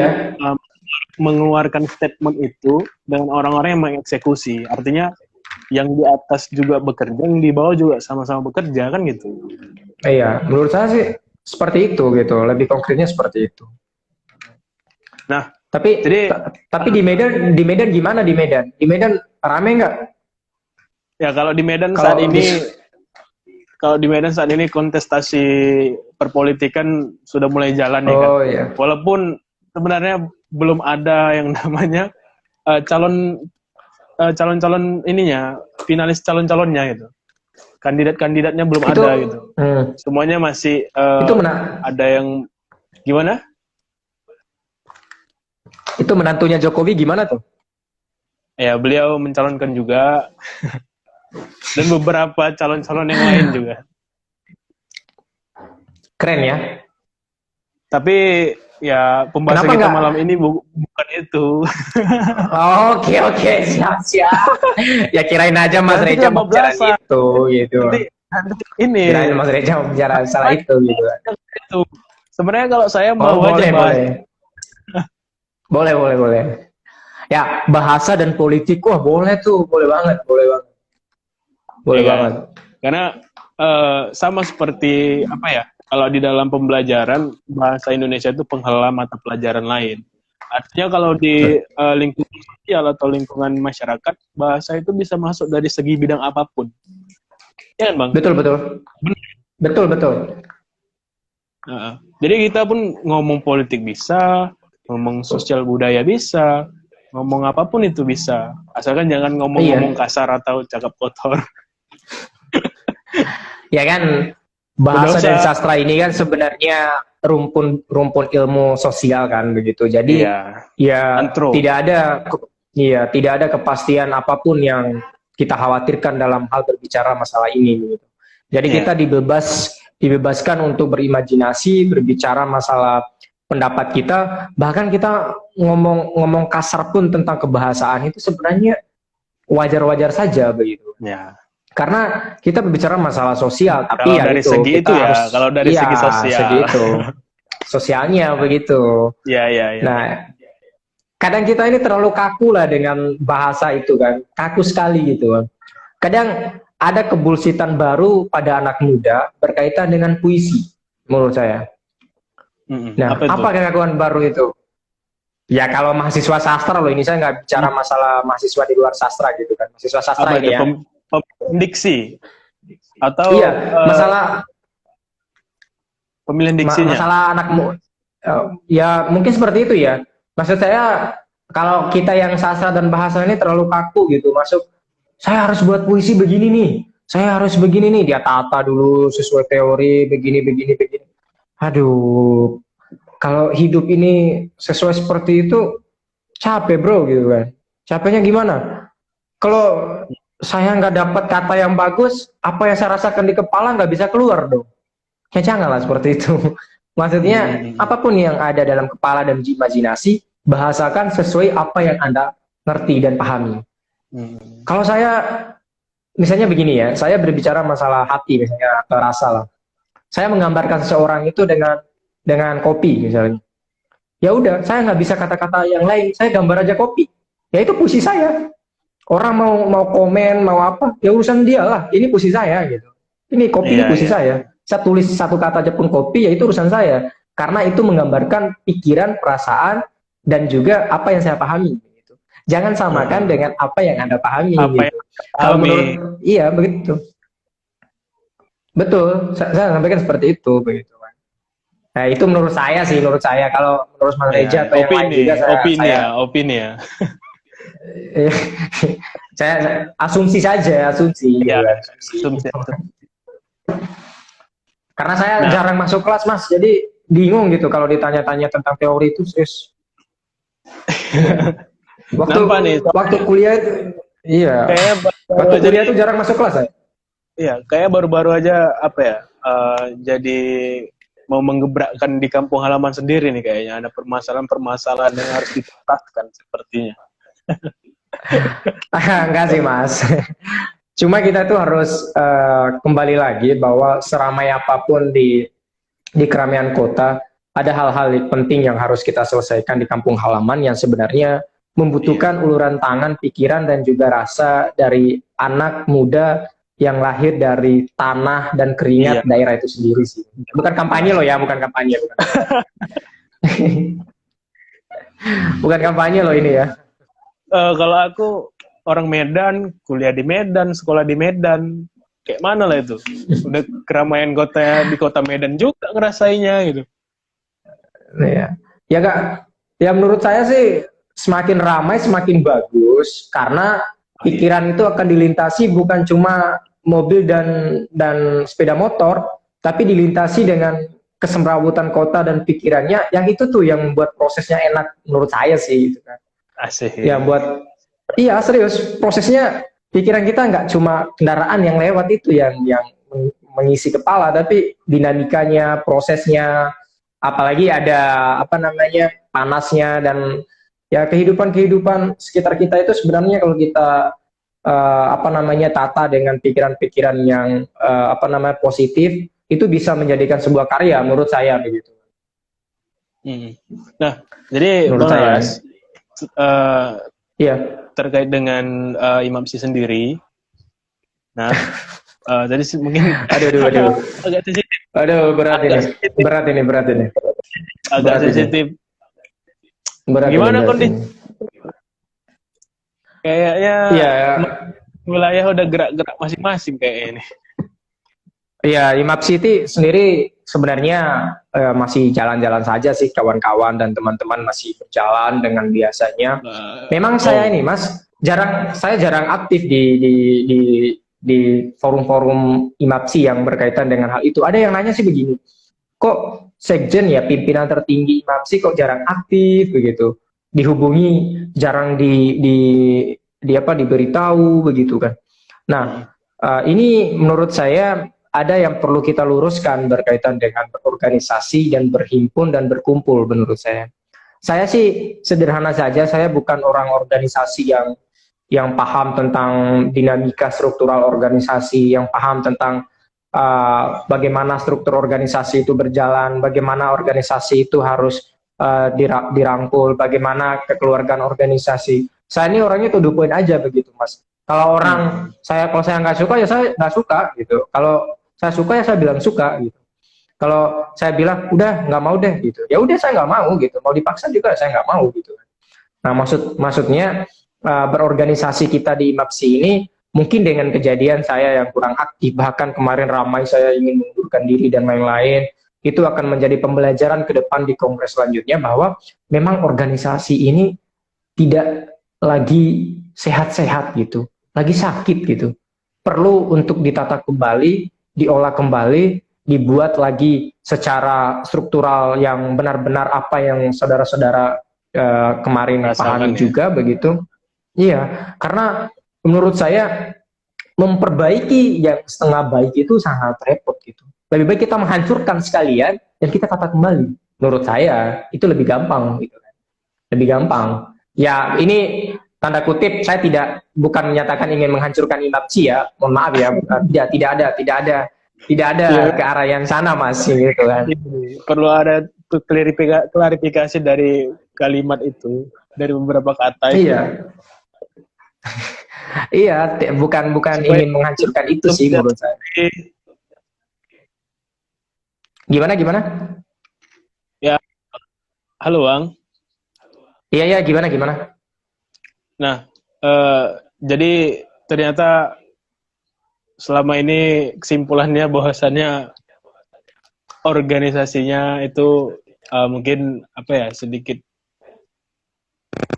mengeluarkan statement itu dengan orang-orang yang mengeksekusi. Artinya yang di atas juga bekerja, yang di bawah juga sama-sama bekerja kan gitu. Iya, menurut saya sih seperti itu gitu. Lebih konkretnya seperti itu. Nah, tapi di Medan gimana di Medan? Di Medan rame nggak? Ya kalau di Medan saat ini kontestasi perpolitikan sudah mulai jalan ya kan. Iya. Walaupun sebenarnya belum ada yang namanya calon-calon ininya, finalis calon-calonnya gitu. Kandidat-kandidatnya belum ada gitu. Semuanya masih ada yang gimana? Itu menantunya Jokowi gimana tuh? Ya, beliau mencalonkan juga. Dan beberapa calon-calon yang lain juga. Keren ya. Tapi ya pembahasan kita malam ini bukan itu. Oke, siap. Ya kirain aja Mas Reja mau bicara itu gitu. Nanti ini. Kirain Mas Reja mau bicara masalah itu gitu. Sebenarnya kalau saya mau Boleh. Ya, bahasa dan politik, wah boleh tuh, boleh banget. Boleh banget. Karena sama seperti kalau di dalam pembelajaran bahasa Indonesia itu penghalang mata pelajaran lain. Artinya kalau di lingkungan sosial atau lingkungan masyarakat, bahasa itu bisa masuk dari segi bidang apapun. Ya kan, Bang? Betul. Jadi kita pun ngomong politik bisa, ngomong sosial budaya bisa, ngomong apapun itu bisa, asalkan jangan ngomong kasar atau cakap kotor. Ya kan, bahasa dan sastra ini kan sebenarnya rumpun ilmu sosial kan begitu. Jadi tidak ada kepastian apapun yang kita khawatirkan dalam hal berbicara masalah ini gitu. Jadi kita dibebaskan untuk berimajinasi, berbicara masalah pendapat kita, bahkan kita ngomong kasar pun tentang kebahasaan itu sebenarnya wajar-wajar saja begitu. Ya. Karena kita berbicara masalah sosial, tapi Kalau ya dari itu segi kita itu ya, harus kalau dari iya, segi sosial. segitu. Sosialnya begitu. Ya. Nah, kadang kita ini terlalu kaku lah dengan bahasa itu kan, kaku sekali gitu kan. Kadang ada kebulsitan baru pada anak muda berkaitan dengan puisi, menurut saya. Nah, apa kekakuan baru itu? Ya kalau mahasiswa sastra loh, ini saya nggak bicara masalah mahasiswa di luar sastra gitu kan, mahasiswa sastra apa ini itu? ya. Diksi atau iya, masalah pemilihan diksinya? Masalah anak ya mungkin seperti itu ya. Maksud saya kalau kita yang sastra dan bahasa ini terlalu kaku gitu, masuk saya harus buat puisi begini nih, saya harus begini nih, dia tata dulu sesuai teori begini. Aduh, kalau hidup ini sesuai seperti itu capek bro gitu kan. Capeknya gimana? Kalau saya nggak dapat kata yang bagus, apa yang saya rasakan di kepala nggak bisa keluar dong. Ya janganlah seperti itu. Maksudnya apapun yang ada dalam kepala dan imajinasi, bahasakan sesuai apa yang Anda ngerti dan pahami. Kalau saya, misalnya begini ya, saya berbicara masalah hati misalnya, atau rasa lah. Saya menggambarkan seseorang itu dengan kopi misalnya. Ya udah, saya nggak bisa kata-kata yang lain, saya gambar aja kopi. Ya itu puisi saya. Orang mau komen, mau apa, ya urusan dia lah. Ini puisi saya gitu. Ini kopi, ini puisi saya. Saya tulis satu kata aja pun kopi, ya itu urusan saya. Karena itu menggambarkan pikiran, perasaan, dan juga apa yang saya pahami. Gitu. Jangan samakan dengan apa yang Anda pahami. Gitu. Kalau menurut, iya begitu. Betul, saya sampaikan seperti itu. Begitu. Nah itu menurut saya sih, Kalau menurut Mas Reja atau yang lain juga, opini ya. Saya asumsi saja, asumsi. Ya, asumsi. Karena saya jarang masuk kelas Mas, jadi bingung gitu kalau ditanya-tanya tentang teori itu. Waktu kuliah itu, iya. Waktu kuliah itu jarang masuk kelas saya. Iya, kayak baru-baru aja jadi mau menggebrakkan di kampung halaman sendiri nih kayaknya, ada permasalahan-permasalahan yang harus dituntaskan sepertinya. Enggak sih Mas. Cuma kita tuh harus kembali lagi bahwa seramai apapun di keramaian kota, ada hal-hal penting yang harus kita selesaikan di kampung halaman yang sebenarnya membutuhkan uluran tangan, pikiran, dan juga rasa dari anak muda yang lahir dari tanah dan keringat daerah itu sendiri sih. Bukan kampanye loh ya, bukan kampanye. Bukan kampanye loh ini ya. Kalau aku orang Medan, kuliah di Medan, sekolah di Medan, kayak mana lah itu? Udah keramaian kota di kota Medan juga ngerasainnya gitu. Ya Kak, ya menurut saya sih semakin ramai semakin bagus karena pikiran itu akan dilintasi bukan cuma mobil dan sepeda motor, tapi dilintasi dengan kesemrawutan kota dan pikirannya, yang itu tuh yang membuat prosesnya enak menurut saya sih gitu kan. Asik. Ya iya serius, prosesnya pikiran kita nggak cuma kendaraan yang lewat itu yang mengisi kepala, tapi dinamikanya, prosesnya, apalagi ada panasnya dan ya kehidupan sekitar kita itu sebenarnya kalau kita tata dengan pikiran-pikiran yang positif, itu bisa menjadikan sebuah karya menurut saya begitu. Nah, jadi menurut saya terkait dengan Imam Sy sendiri. Nah, jadi mungkin aduh. agak sensitif. Aduh, berat ini. Agak sensitif. Gimana kondisi? Kayaknya wilayah udah gerak-gerak masing-masing kayak ini. Iya, Imam Sy sendiri sebenarnya masih jalan-jalan saja sih, kawan-kawan dan teman-teman masih berjalan dengan biasanya. Memang saya ini Mas, saya jarang aktif di forum-forum Imam Sy yang berkaitan dengan hal itu. Ada yang nanya sih begini, kok sekjen ya pimpinan tertinggi Imam Sy kok jarang aktif begitu? Dihubungi jarang diberitahu begitu kan. Nah, ini menurut saya ada yang perlu kita luruskan berkaitan dengan berorganisasi dan berhimpun dan berkumpul menurut saya. Saya sih sederhana saja, saya bukan orang organisasi yang paham tentang dinamika struktural organisasi, yang paham tentang bagaimana struktur organisasi itu berjalan, bagaimana organisasi itu harus dirangkul, bagaimana kekeluargaan organisasi. Saya ini orangnya to the point aja begitu, Mas. Kalau kalau saya nggak suka ya saya nggak suka gitu. Kalau saya suka ya saya bilang suka gitu. Kalau saya bilang udah nggak mau deh gitu, ya udah saya nggak mau gitu. Mau dipaksa juga saya nggak mau gitu. Nah maksudnya berorganisasi kita di IMAPSI ini mungkin dengan kejadian saya yang kurang aktif, bahkan kemarin ramai saya ingin mengundurkan diri dan lain-lain, itu akan menjadi pembelajaran ke depan di kongres selanjutnya bahwa memang organisasi ini tidak lagi sehat-sehat gitu, lagi sakit gitu, perlu untuk ditata kembali, diolah kembali, dibuat lagi secara struktural yang benar-benar apa yang saudara-saudara kemarin pahami juga begitu. Iya, karena menurut saya memperbaiki yang setengah baik itu sangat repot gitu. Lebih baik kita menghancurkan sekalian dan kita tata kembali. Menurut saya itu lebih gampang gitu kan. Lebih gampang. Ya, ini tanda kutip saya bukan menyatakan ingin menghancurkan IMAPSI ya. Mohon maaf ya, tidak ada Ya, ke arah yang sana Mas gitu kan. perlu ada klarifikasi dari kalimat itu, dari beberapa kata itu. Iya. Iya, bukan ingin menghancurkan itu sih menurut saya. Gimana? Ya, halo Bang. Iya, gimana? Nah, jadi ternyata selama ini kesimpulannya bahwasannya organisasinya itu mungkin sedikit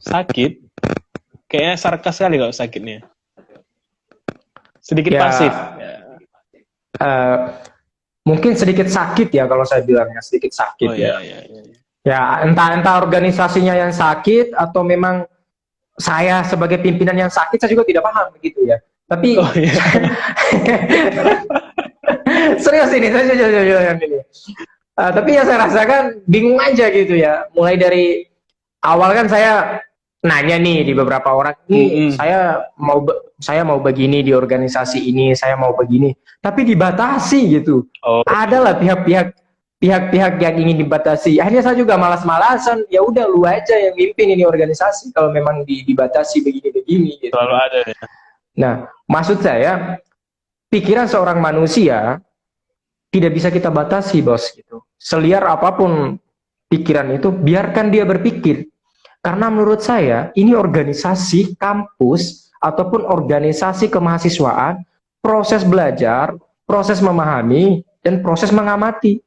sakit. Kayaknya sarkas sekali kalau sakitnya. Sedikit Ya, pasif. mungkin sedikit sakit ya kalau saya bilangnya sedikit sakit ya. Iya. Ya, entah organisasinya yang sakit atau memang saya sebagai pimpinan yang sakit, saya juga tidak paham begitu ya. Tapi serius ini, saya jujur ini. Tapi ya saya rasakan bingung aja gitu ya. Mulai dari awal kan saya nanya nih di beberapa orang, saya mau begini di organisasi ini, saya mau begini, tapi dibatasi gitu. Adalah pihak-pihak yang ingin dibatasi. Akhirnya saya juga malas-malasan. Ya udah lu aja yang mimpin ini organisasi kalau memang dibatasi begini-begini. Gitu. Selalu ada ya. Nah, maksud saya pikiran seorang manusia tidak bisa kita batasi, bos. Gitu. Seliar apapun pikiran itu, biarkan dia berpikir. Karena menurut saya, ini organisasi kampus ataupun organisasi kemahasiswaan, proses belajar, proses memahami, dan proses mengamati.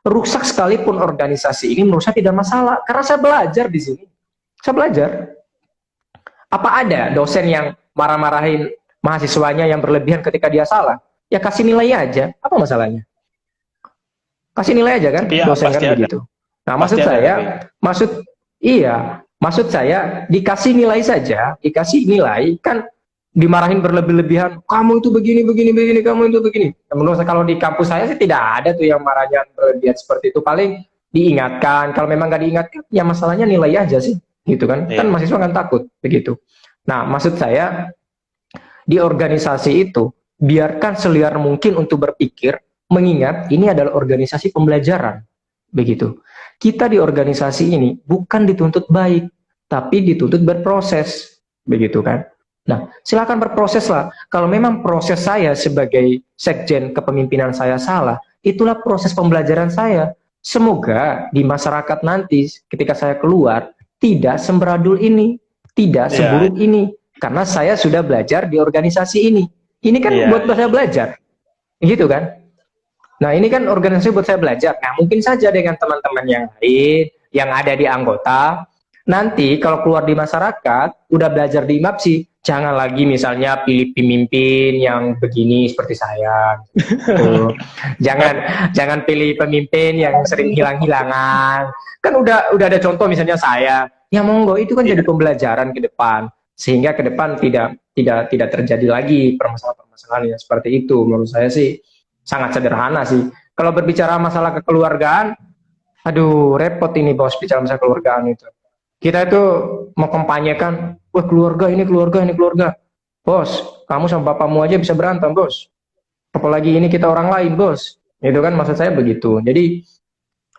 Rusak sekalipun organisasi ini menurut saya tidak masalah. Karena saya belajar di sini. Saya belajar. Apa ada dosen yang marah-marahin mahasiswanya yang berlebihan ketika dia salah? Ya kasih nilai aja. Apa masalahnya? Kasih nilai aja kan? Ya, dosen kan ada. begitu. Nah, maksud saya dikasih nilai saja, dikasih nilai kan dimarahin berlebih-lebihan, kamu itu begini, kamu itu begini. Menurut saya kalau di kampus saya sih tidak ada tuh yang marahnya berlebihan seperti itu. Paling diingatkan, kalau memang nggak diingatkan, ya masalahnya nilai aja sih, gitu kan? Kan mahasiswa kan takut begitu. Nah, maksud saya di organisasi itu biarkan seliar mungkin untuk berpikir, mengingat ini adalah organisasi pembelajaran, begitu. Kita di organisasi ini bukan dituntut baik, tapi dituntut berproses, begitu kan? Nah, silakan berproses lah. Kalau memang proses saya sebagai sekjen kepemimpinan saya salah, itulah proses pembelajaran saya. Semoga di masyarakat nanti ketika saya keluar tidak semberadul ini, tidak seburuk ini, karena saya sudah belajar di organisasi ini. Ini kan buat saya belajar, gitu kan? Nah, ini kan organisasi buat saya belajar. Nah, mungkin saja dengan teman-teman yang lain yang ada di anggota, nanti kalau keluar di masyarakat, udah belajar di IMAPSI, jangan lagi misalnya pilih pemimpin yang begini seperti saya. Gitu. Jangan pilih pemimpin yang sering hilang-hilangan. Kan udah ada contoh misalnya saya. Ya monggo, itu kan jadi pembelajaran ke depan, sehingga ke depan tidak terjadi lagi permasalahan-permasalahan yang seperti itu. Menurut saya sih sangat sederhana sih. Kalau berbicara masalah kekeluargaan, aduh repot ini bos bicara masalah kekeluargaan itu. Kita itu mengkampanyekan, wah keluarga ini keluarga ini keluarga. Bos, kamu sama bapakmu aja bisa berantem bos. Apalagi ini kita orang lain bos. Itu kan maksud saya begitu. Jadi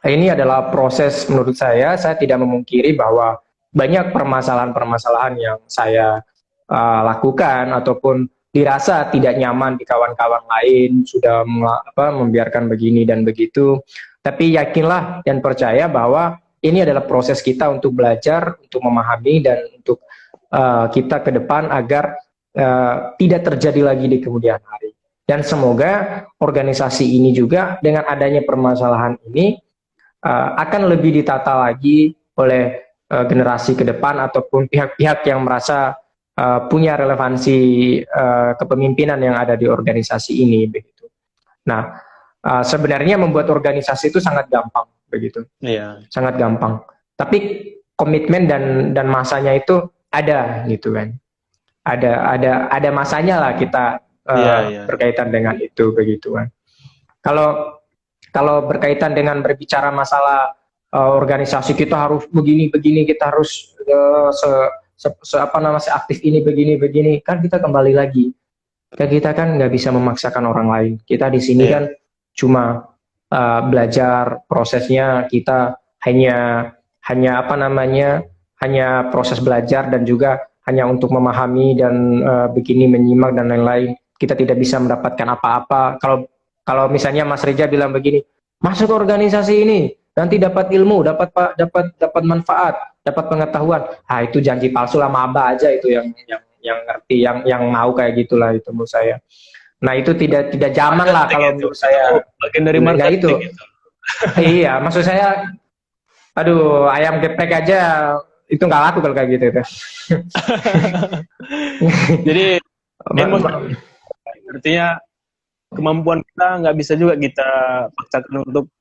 ini adalah proses menurut saya tidak memungkiri bahwa banyak permasalahan-permasalahan yang saya lakukan ataupun dirasa tidak nyaman di kawan-kawan lain sudah membiarkan begini dan begitu. Tapi yakinlah dan percaya bahwa ini adalah proses kita untuk belajar, untuk memahami dan untuk kita ke depan agar tidak terjadi lagi di kemudian hari. Dan semoga organisasi ini juga dengan adanya permasalahan ini akan lebih ditata lagi oleh generasi ke depan ataupun pihak-pihak yang merasa punya relevansi kepemimpinan yang ada di organisasi ini begitu. Nah, sebenarnya membuat organisasi itu sangat gampang begitu. Iya. Sangat gampang. Tapi komitmen dan masanya itu ada gitu kan. Ada masanya lah kita berkaitan dengan itu begitu kan. Kalau berkaitan dengan berbicara masalah organisasi kita harus begini, kita harus aktif ini begini, kan kita kembali lagi. Kita kan nggak bisa memaksakan orang lain. Kita di sini kan cuma belajar prosesnya, kita hanya proses belajar dan juga hanya untuk memahami dan begini menyimak dan lain-lain. Kita tidak bisa mendapatkan apa-apa. Kalau misalnya Mas Reza bilang begini, masuk organisasi ini, nanti dapat ilmu, dapat manfaat, dapat pengetahuan. Itu janji palsu lah, maba aja itu yang ngerti, yang mau kayak gitulah itu menurut saya. Nah itu tidak zaman lah kalau menurut saya. Bagian dari marketing itu. Iya, maksud saya, aduh ayam geprek aja itu nggak laku kalau kayak gitu. Jadi artinya kemampuan kita nggak bisa juga kita paksakan untuk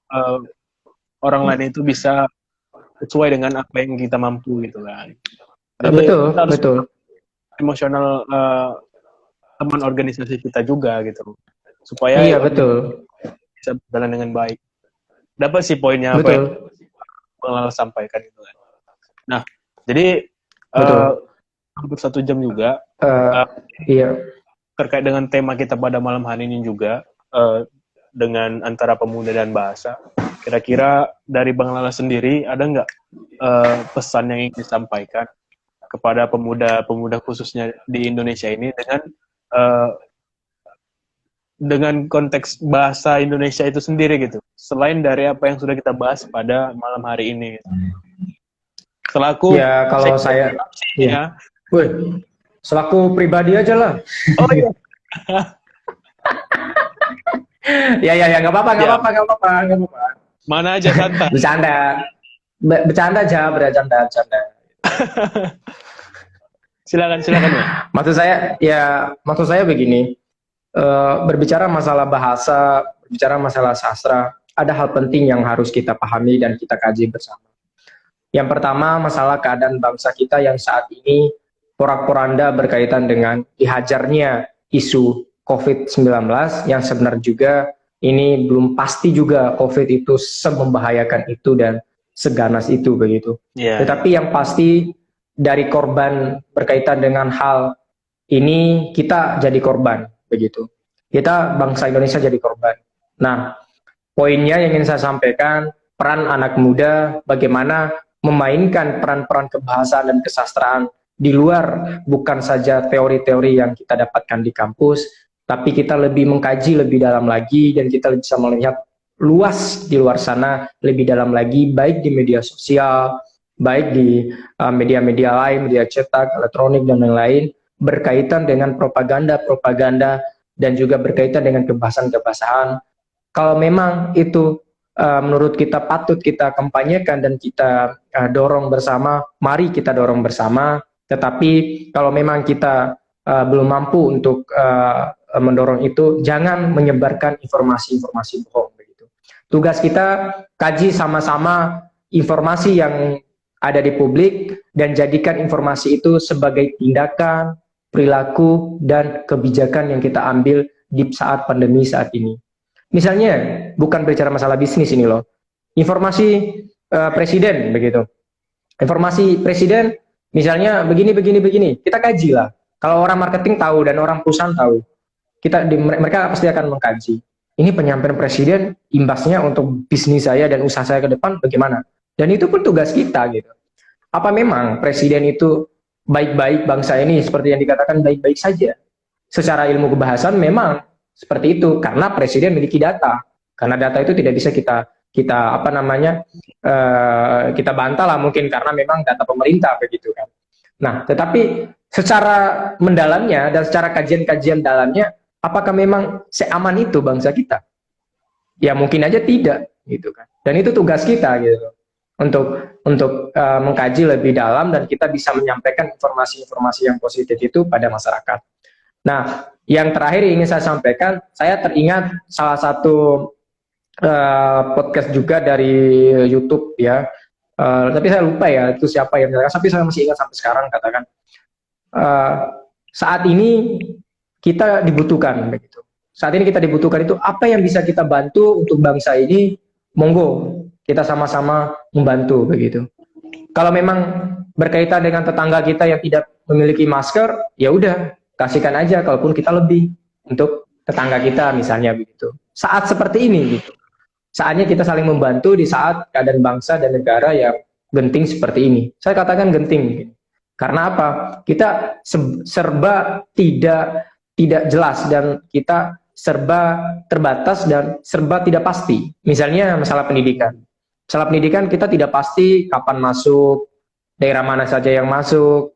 orang lain itu bisa sesuai dengan apa yang kita mampu gitu kan. Jadi betul. Emosional teman organisasi kita juga gitu, supaya betul bisa berjalan dengan baik. Dapat sih poinnya apa yang sampaikan itu kan. Nah, jadi hampir 1 jam juga. Terkait dengan tema kita pada malam hari ini juga, dengan antara pemuda dan bahasa. Kira-kira dari Bang Lala sendiri ada nggak pesan yang ingin disampaikan kepada pemuda khususnya di Indonesia ini dengan konteks bahasa Indonesia itu sendiri gitu, selain dari apa yang sudah kita bahas pada malam hari ini gitu. Selaku kalau saya selaku pribadi aja lah. Oh iya. ya nggak apa-apa. Mana aja santai. Bercanda aja. Silakan. Maksud saya begini, berbicara masalah bahasa, berbicara masalah sastra, ada hal penting yang harus kita pahami dan kita kaji bersama. Yang pertama, masalah keadaan bangsa kita yang saat ini porak-poranda berkaitan dengan dihajarnya isu COVID-19 yang sebenarnya juga ini belum pasti juga COVID itu semembahayakan itu dan seganas itu begitu. Tetapi yang pasti dari korban berkaitan dengan hal ini kita jadi korban begitu. Kita bangsa Indonesia jadi korban. Nah, poinnya yang ingin saya sampaikan, peran anak muda bagaimana memainkan peran-peran kebahasaan dan kesastraan di luar bukan saja teori-teori yang kita dapatkan di kampus, tapi kita lebih mengkaji lebih dalam lagi dan kita bisa melihat luas di luar sana lebih dalam lagi, baik di media sosial, baik di media-media lain, media cetak, elektronik dan lain-lain, berkaitan dengan propaganda dan juga berkaitan dengan kebahasan-kebahasan. Kalau memang itu menurut kita patut kita kampanyekan dan kita dorong bersama, mari kita dorong bersama. Tetapi kalau memang kita belum mampu untuk mendorong itu, jangan menyebarkan informasi-informasi bohong begitu. Tugas kita kaji sama-sama informasi yang ada di publik dan jadikan informasi itu sebagai tindakan, perilaku dan kebijakan yang kita ambil di saat pandemi saat ini. Misalnya, bukan berbicara masalah bisnis ini loh. Informasi presiden begitu. Informasi presiden misalnya begini. Kita kaji lah. Kalau orang marketing tahu dan orang perusahaan tahu, mereka pasti akan mengkaji. Ini penyampaian presiden, imbasnya untuk bisnis saya dan usaha saya ke depan bagaimana? Dan itu pun tugas kita gitu. Apa memang presiden itu baik-baik bangsa ini seperti yang dikatakan baik-baik saja? Secara ilmu kebahasan memang seperti itu karena presiden memiliki data. Karena data itu tidak bisa kita kita bantah lah mungkin karena memang data pemerintah begitu kan. Nah, tetapi secara mendalamnya dan secara kajian-kajian dalamnya, apakah memang seaman itu bangsa kita? Ya mungkin aja tidak gitu kan. Dan itu tugas kita gitu untuk mengkaji lebih dalam dan kita bisa menyampaikan informasi-informasi yang positif itu pada masyarakat. Nah, yang terakhir ingin saya sampaikan, saya teringat salah satu podcast juga dari YouTube ya, tapi saya lupa ya itu siapa yang menjelaskan, tapi saya masih ingat sampai sekarang katakan saat ini kita dibutuhkan begitu. Saat ini kita dibutuhkan itu apa yang bisa kita bantu untuk bangsa ini, monggo kita sama-sama membantu begitu. Kalau memang berkaitan dengan tetangga kita yang tidak memiliki masker, ya udah kasihkan aja kalaupun kita lebih untuk tetangga kita misalnya begitu. Saat seperti ini gitu. Saatnya kita saling membantu di saat keadaan bangsa dan negara yang genting seperti ini. Saya katakan genting. Karena apa? Kita serba tidak jelas dan kita serba terbatas dan serba tidak pasti. Misalnya masalah pendidikan. Masalah pendidikan kita tidak pasti kapan masuk, daerah mana saja yang masuk.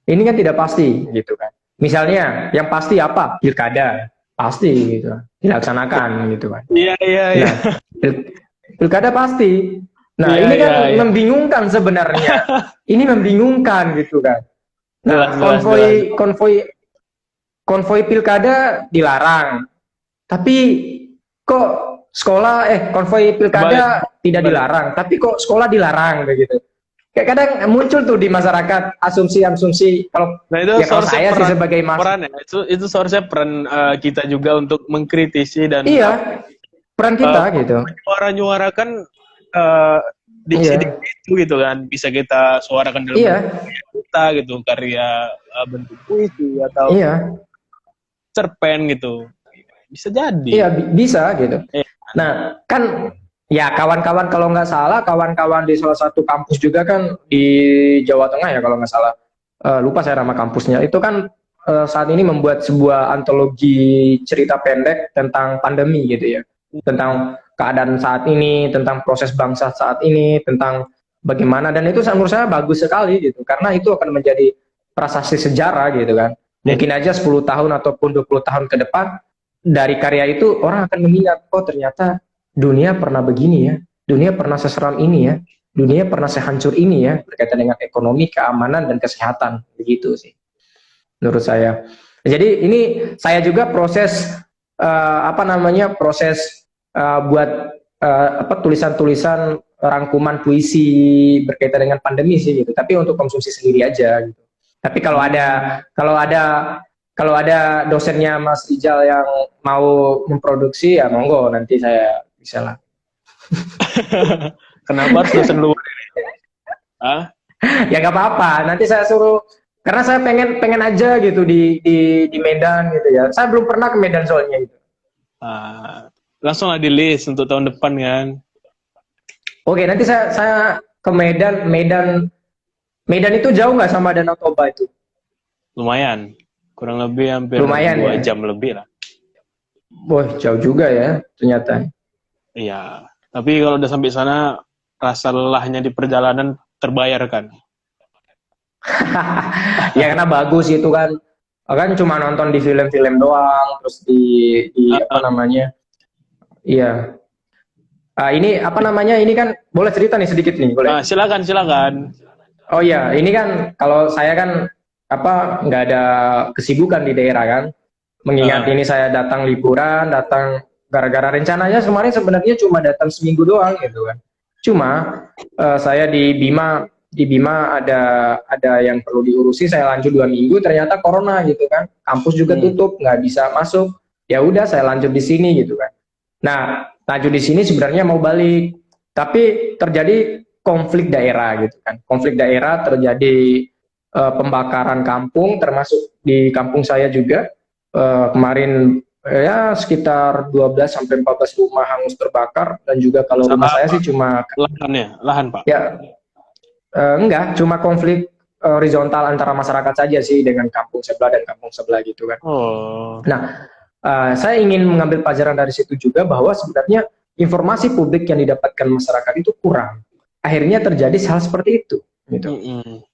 Ini kan tidak pasti gitu kan. Misalnya yang pasti apa? Pilkada. Pasti gitu dilaksanakan gitu kan. Iya. Nah, pilkada pasti. Nah, ini kan membingungkan sebenarnya. Ini membingungkan gitu kan. Nah, konvoi pilkada dilarang. Tapi kok konvoi pilkada tidak dilarang, tapi kok sekolah dilarang begitu. Kayak kadang muncul tuh di masyarakat asumsi kalau itu ya kalau saya sih sebagai peran ya. Itu seharusnya peran kita juga untuk mengkritisi dan peran kita gitu. Menyuarakan diksi-diksi itu gitu kan, bisa kita suarakan dalam kita gitu, karya bentuk puisi atau cerpen gitu. Bisa jadi. Iya, bisa gitu. Nah, kan ya kawan-kawan kalau nggak salah, kawan-kawan di salah satu kampus juga kan di Jawa Tengah ya kalau nggak salah, lupa saya nama kampusnya, itu kan saat ini membuat sebuah antologi cerita pendek tentang pandemi gitu ya, tentang keadaan saat ini, tentang proses bangsa saat ini, tentang bagaimana, dan itu menurut saya bagus sekali gitu, karena itu akan menjadi prasasti sejarah gitu kan. Mungkin aja 10 tahun ataupun 20 tahun ke depan, dari karya itu orang akan mengingat, oh ternyata dunia pernah begini ya, dunia pernah seseram ini ya, dunia pernah sehancur ini ya, berkaitan dengan ekonomi, keamanan, dan kesehatan, begitu sih menurut saya. Jadi ini saya juga proses buat tulisan-tulisan rangkuman puisi berkaitan dengan pandemi sih gitu, tapi untuk konsumsi sendiri aja gitu. Tapi kalau ada dosennya Mas Rijal yang mau memproduksi, ya monggo, nanti saya bisa lah. Kenapa harus dosen luar? Ya nggak apa-apa, nanti saya suruh, karena saya pengen aja gitu di Medan gitu ya. Saya belum pernah ke Medan soalnya gitu. Langsung lah di list untuk tahun depan kan. Oke, nanti saya ke Medan. Medan itu jauh nggak sama Danau Toba itu? Lumayan. Kurang lebih hampir 2 jam lebih lah. Wah, jauh juga ya ternyata. Iya, tapi kalau udah sampai sana, rasa lelahnya di perjalanan terbayarkan. Ya karena bagus itu kan cuma nonton di film-film doang, terus di apa namanya? Iya. Ini apa namanya? Ini kan boleh cerita nih sedikit nih, boleh? Silakan. Oh iya, ini kan kalau saya kan nggak ada kesibukan di daerah kan. Mengingat ini saya datang liburan, datang gara-gara rencananya kemarin sebenarnya cuma datang seminggu doang gitu kan. Cuma saya di Bima ada yang perlu diurusi, saya lanjut 2 minggu, ternyata corona gitu kan. Kampus juga tutup, nggak bisa masuk. Ya udah saya lanjut di sini gitu kan. Najwa di sini sebenarnya mau balik, tapi terjadi konflik daerah gitu kan. Konflik daerah terjadi, pembakaran kampung, termasuk di kampung saya juga. Kemarin ya sekitar 12 sampai 14 rumah hangus terbakar, dan juga kalau rumah Masalah saya apa? sih cuma Lahan Pak. ya, enggak, cuma konflik horizontal antara masyarakat saja sih, dengan kampung sebelah dan kampung sebelah gitu kan. Oh. Nah, saya ingin mengambil pelajaran dari situ juga, bahwa sebenarnya informasi publik yang didapatkan masyarakat itu kurang. Akhirnya terjadi hal seperti itu gitu.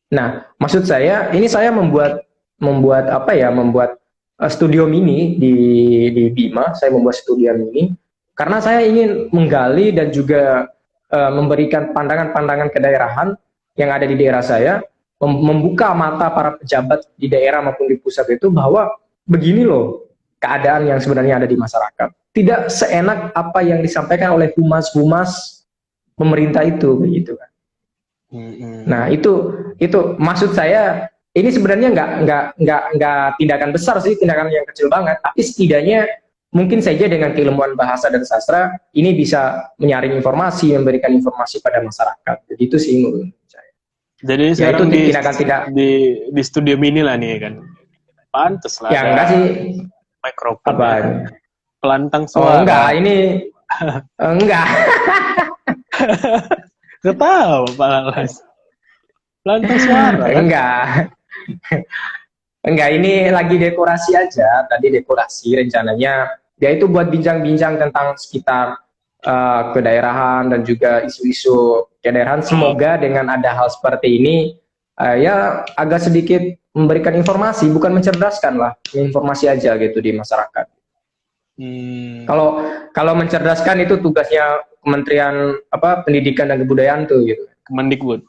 Nah, maksud saya ini saya membuat apa ya, membuat studio mini di Bima. Saya membuat studio mini karena saya ingin menggali dan juga memberikan pandangan-pandangan kedaerahan yang ada di daerah saya, membuka mata para pejabat di daerah maupun di pusat itu, bahwa begini loh keadaan yang sebenarnya ada di masyarakat. Tidak seenak apa yang disampaikan oleh humas-humas pemerintah itu, begitu kan. Nah, itu maksud saya, ini sebenarnya nggak tindakan besar sih, tindakan yang kecil banget, tapi setidaknya mungkin saja dengan keilmuan bahasa dan sastra ini bisa menyaring informasi, memberikan informasi pada masyarakat. Begitu sih menurut saya. Jadi Ya, sekarang itu tindakan tidak di studio mini lah nih kan. Pantes lah. Ya enggak sih. Mikrofon. Apa? Pelantang Oh suara. enggak, ini enggak. Ketawa Pak Lalas. Pelantang suara. Kan? Enggak, ini lagi dekorasi aja. Tadi dekorasi rencananya, yaitu buat bincang-bincang tentang sekitar kedaerahan dan juga isu-isu kedaerahan. Semoga dengan ada hal seperti ini, ya agak sedikit memberikan informasi, bukan mencerdaskan lah, informasi aja gitu di masyarakat. Kalau mencerdaskan itu tugasnya Kementerian Pendidikan dan Kebudayaan tuh gitu. Kemendikbud.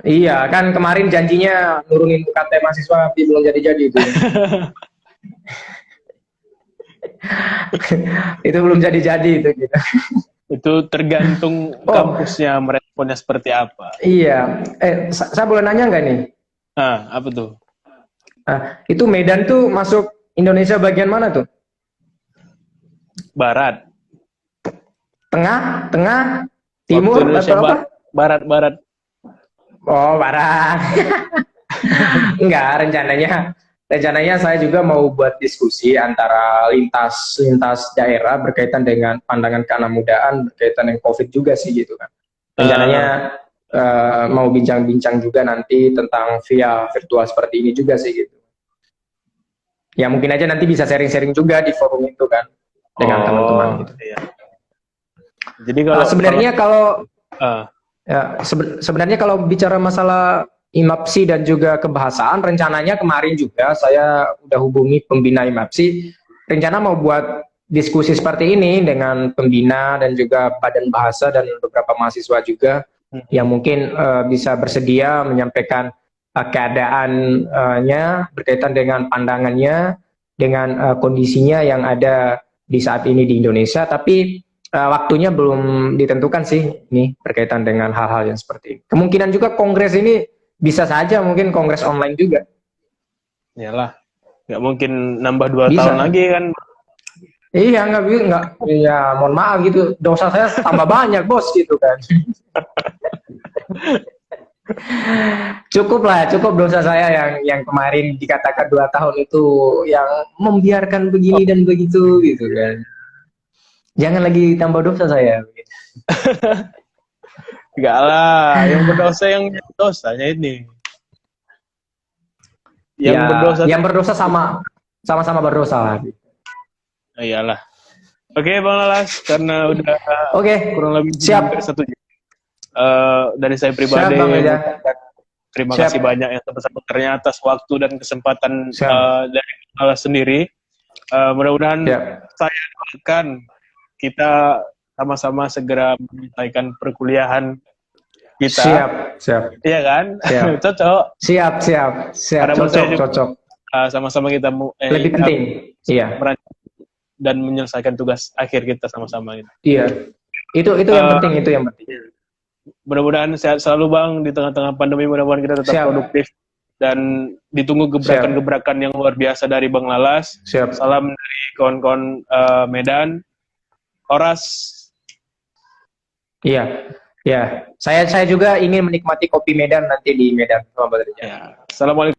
Iya, kan kemarin janjinya nurunin UKT mahasiswa, tapi belum jadi-jadi itu. Itu belum jadi-jadi itu gitu. Itu tergantung kampusnya meresponnya seperti apa. Iya. Saya boleh nanya nggak nih? Apa tuh? Itu Medan tuh masuk Indonesia bagian mana tuh? Barat. Tengah, timur, atau apa? Barat. Oh, barat. Enggak, rencananya saya juga mau buat diskusi antara lintas daerah berkaitan dengan pandangan keanak mudaan berkaitan dengan COVID juga sih gitu kan. Rencananya mau bincang-bincang juga nanti tentang via virtual seperti ini juga sih gitu. Ya mungkin aja nanti bisa sharing-sharing juga di forum itu kan dengan teman-teman gitu. Iya. Jadi kalau sebenarnya kalau bicara masalah IMAPSI dan juga kebahasaan, rencananya kemarin juga saya udah hubungi pembina IMAPSI, rencana mau buat diskusi seperti ini dengan pembina dan juga badan bahasa dan beberapa mahasiswa juga yang mungkin bisa bersedia menyampaikan keadaannya berkaitan dengan pandangannya, dengan kondisinya yang ada di saat ini di Indonesia, tapi waktunya belum ditentukan sih ini berkaitan dengan hal-hal yang seperti ini. Kemungkinan juga kongres ini bisa saja mungkin kongres online juga. Iyalah, nggak mungkin nambah 2 bisa. tahun lagi kan. Iya, nggak. Ya, mohon maaf gitu. Dosa saya tambah banyak, bos, gitu kan. Cukup dosa saya yang kemarin dikatakan 2 tahun itu yang membiarkan begini dan begitu gitu kan. Jangan lagi tambah dosa saya. Enggak lah, yang berdosa yang dosanya ini. Yang berdosa sama-sama berdosa lah. Iyalah. Oke, Bang Lalas, karena udah kurang lebih siap 1 jam. Dari saya pribadi, terima kasih banyak yang sebesar-besarnya atas waktu dan kesempatan dari Bang Lalas sendiri. Mudah-mudahan saya doakan kita sama-sama segera menyelesaikan perkuliahan kita. Siap. Iya kan? Siap. Cocok. Siap. Cocok. Sama-sama kita lebih penting. Iya. Dan menyelesaikan tugas akhir kita sama-sama gitu. Iya. Itu yang penting, Mudah-mudahan sehat selalu Bang di tengah-tengah pandemi, mudah-mudahan kita tetap produktif dan ditunggu gebrakan-gebrakan yang luar biasa dari Bang Lalas. Siap. Salam dari kawan-kawan Medan. Oras. Iya, ya. Saya juga ingin menikmati kopi Medan nanti di Medan. Selamat Ya. Assalamualaikum.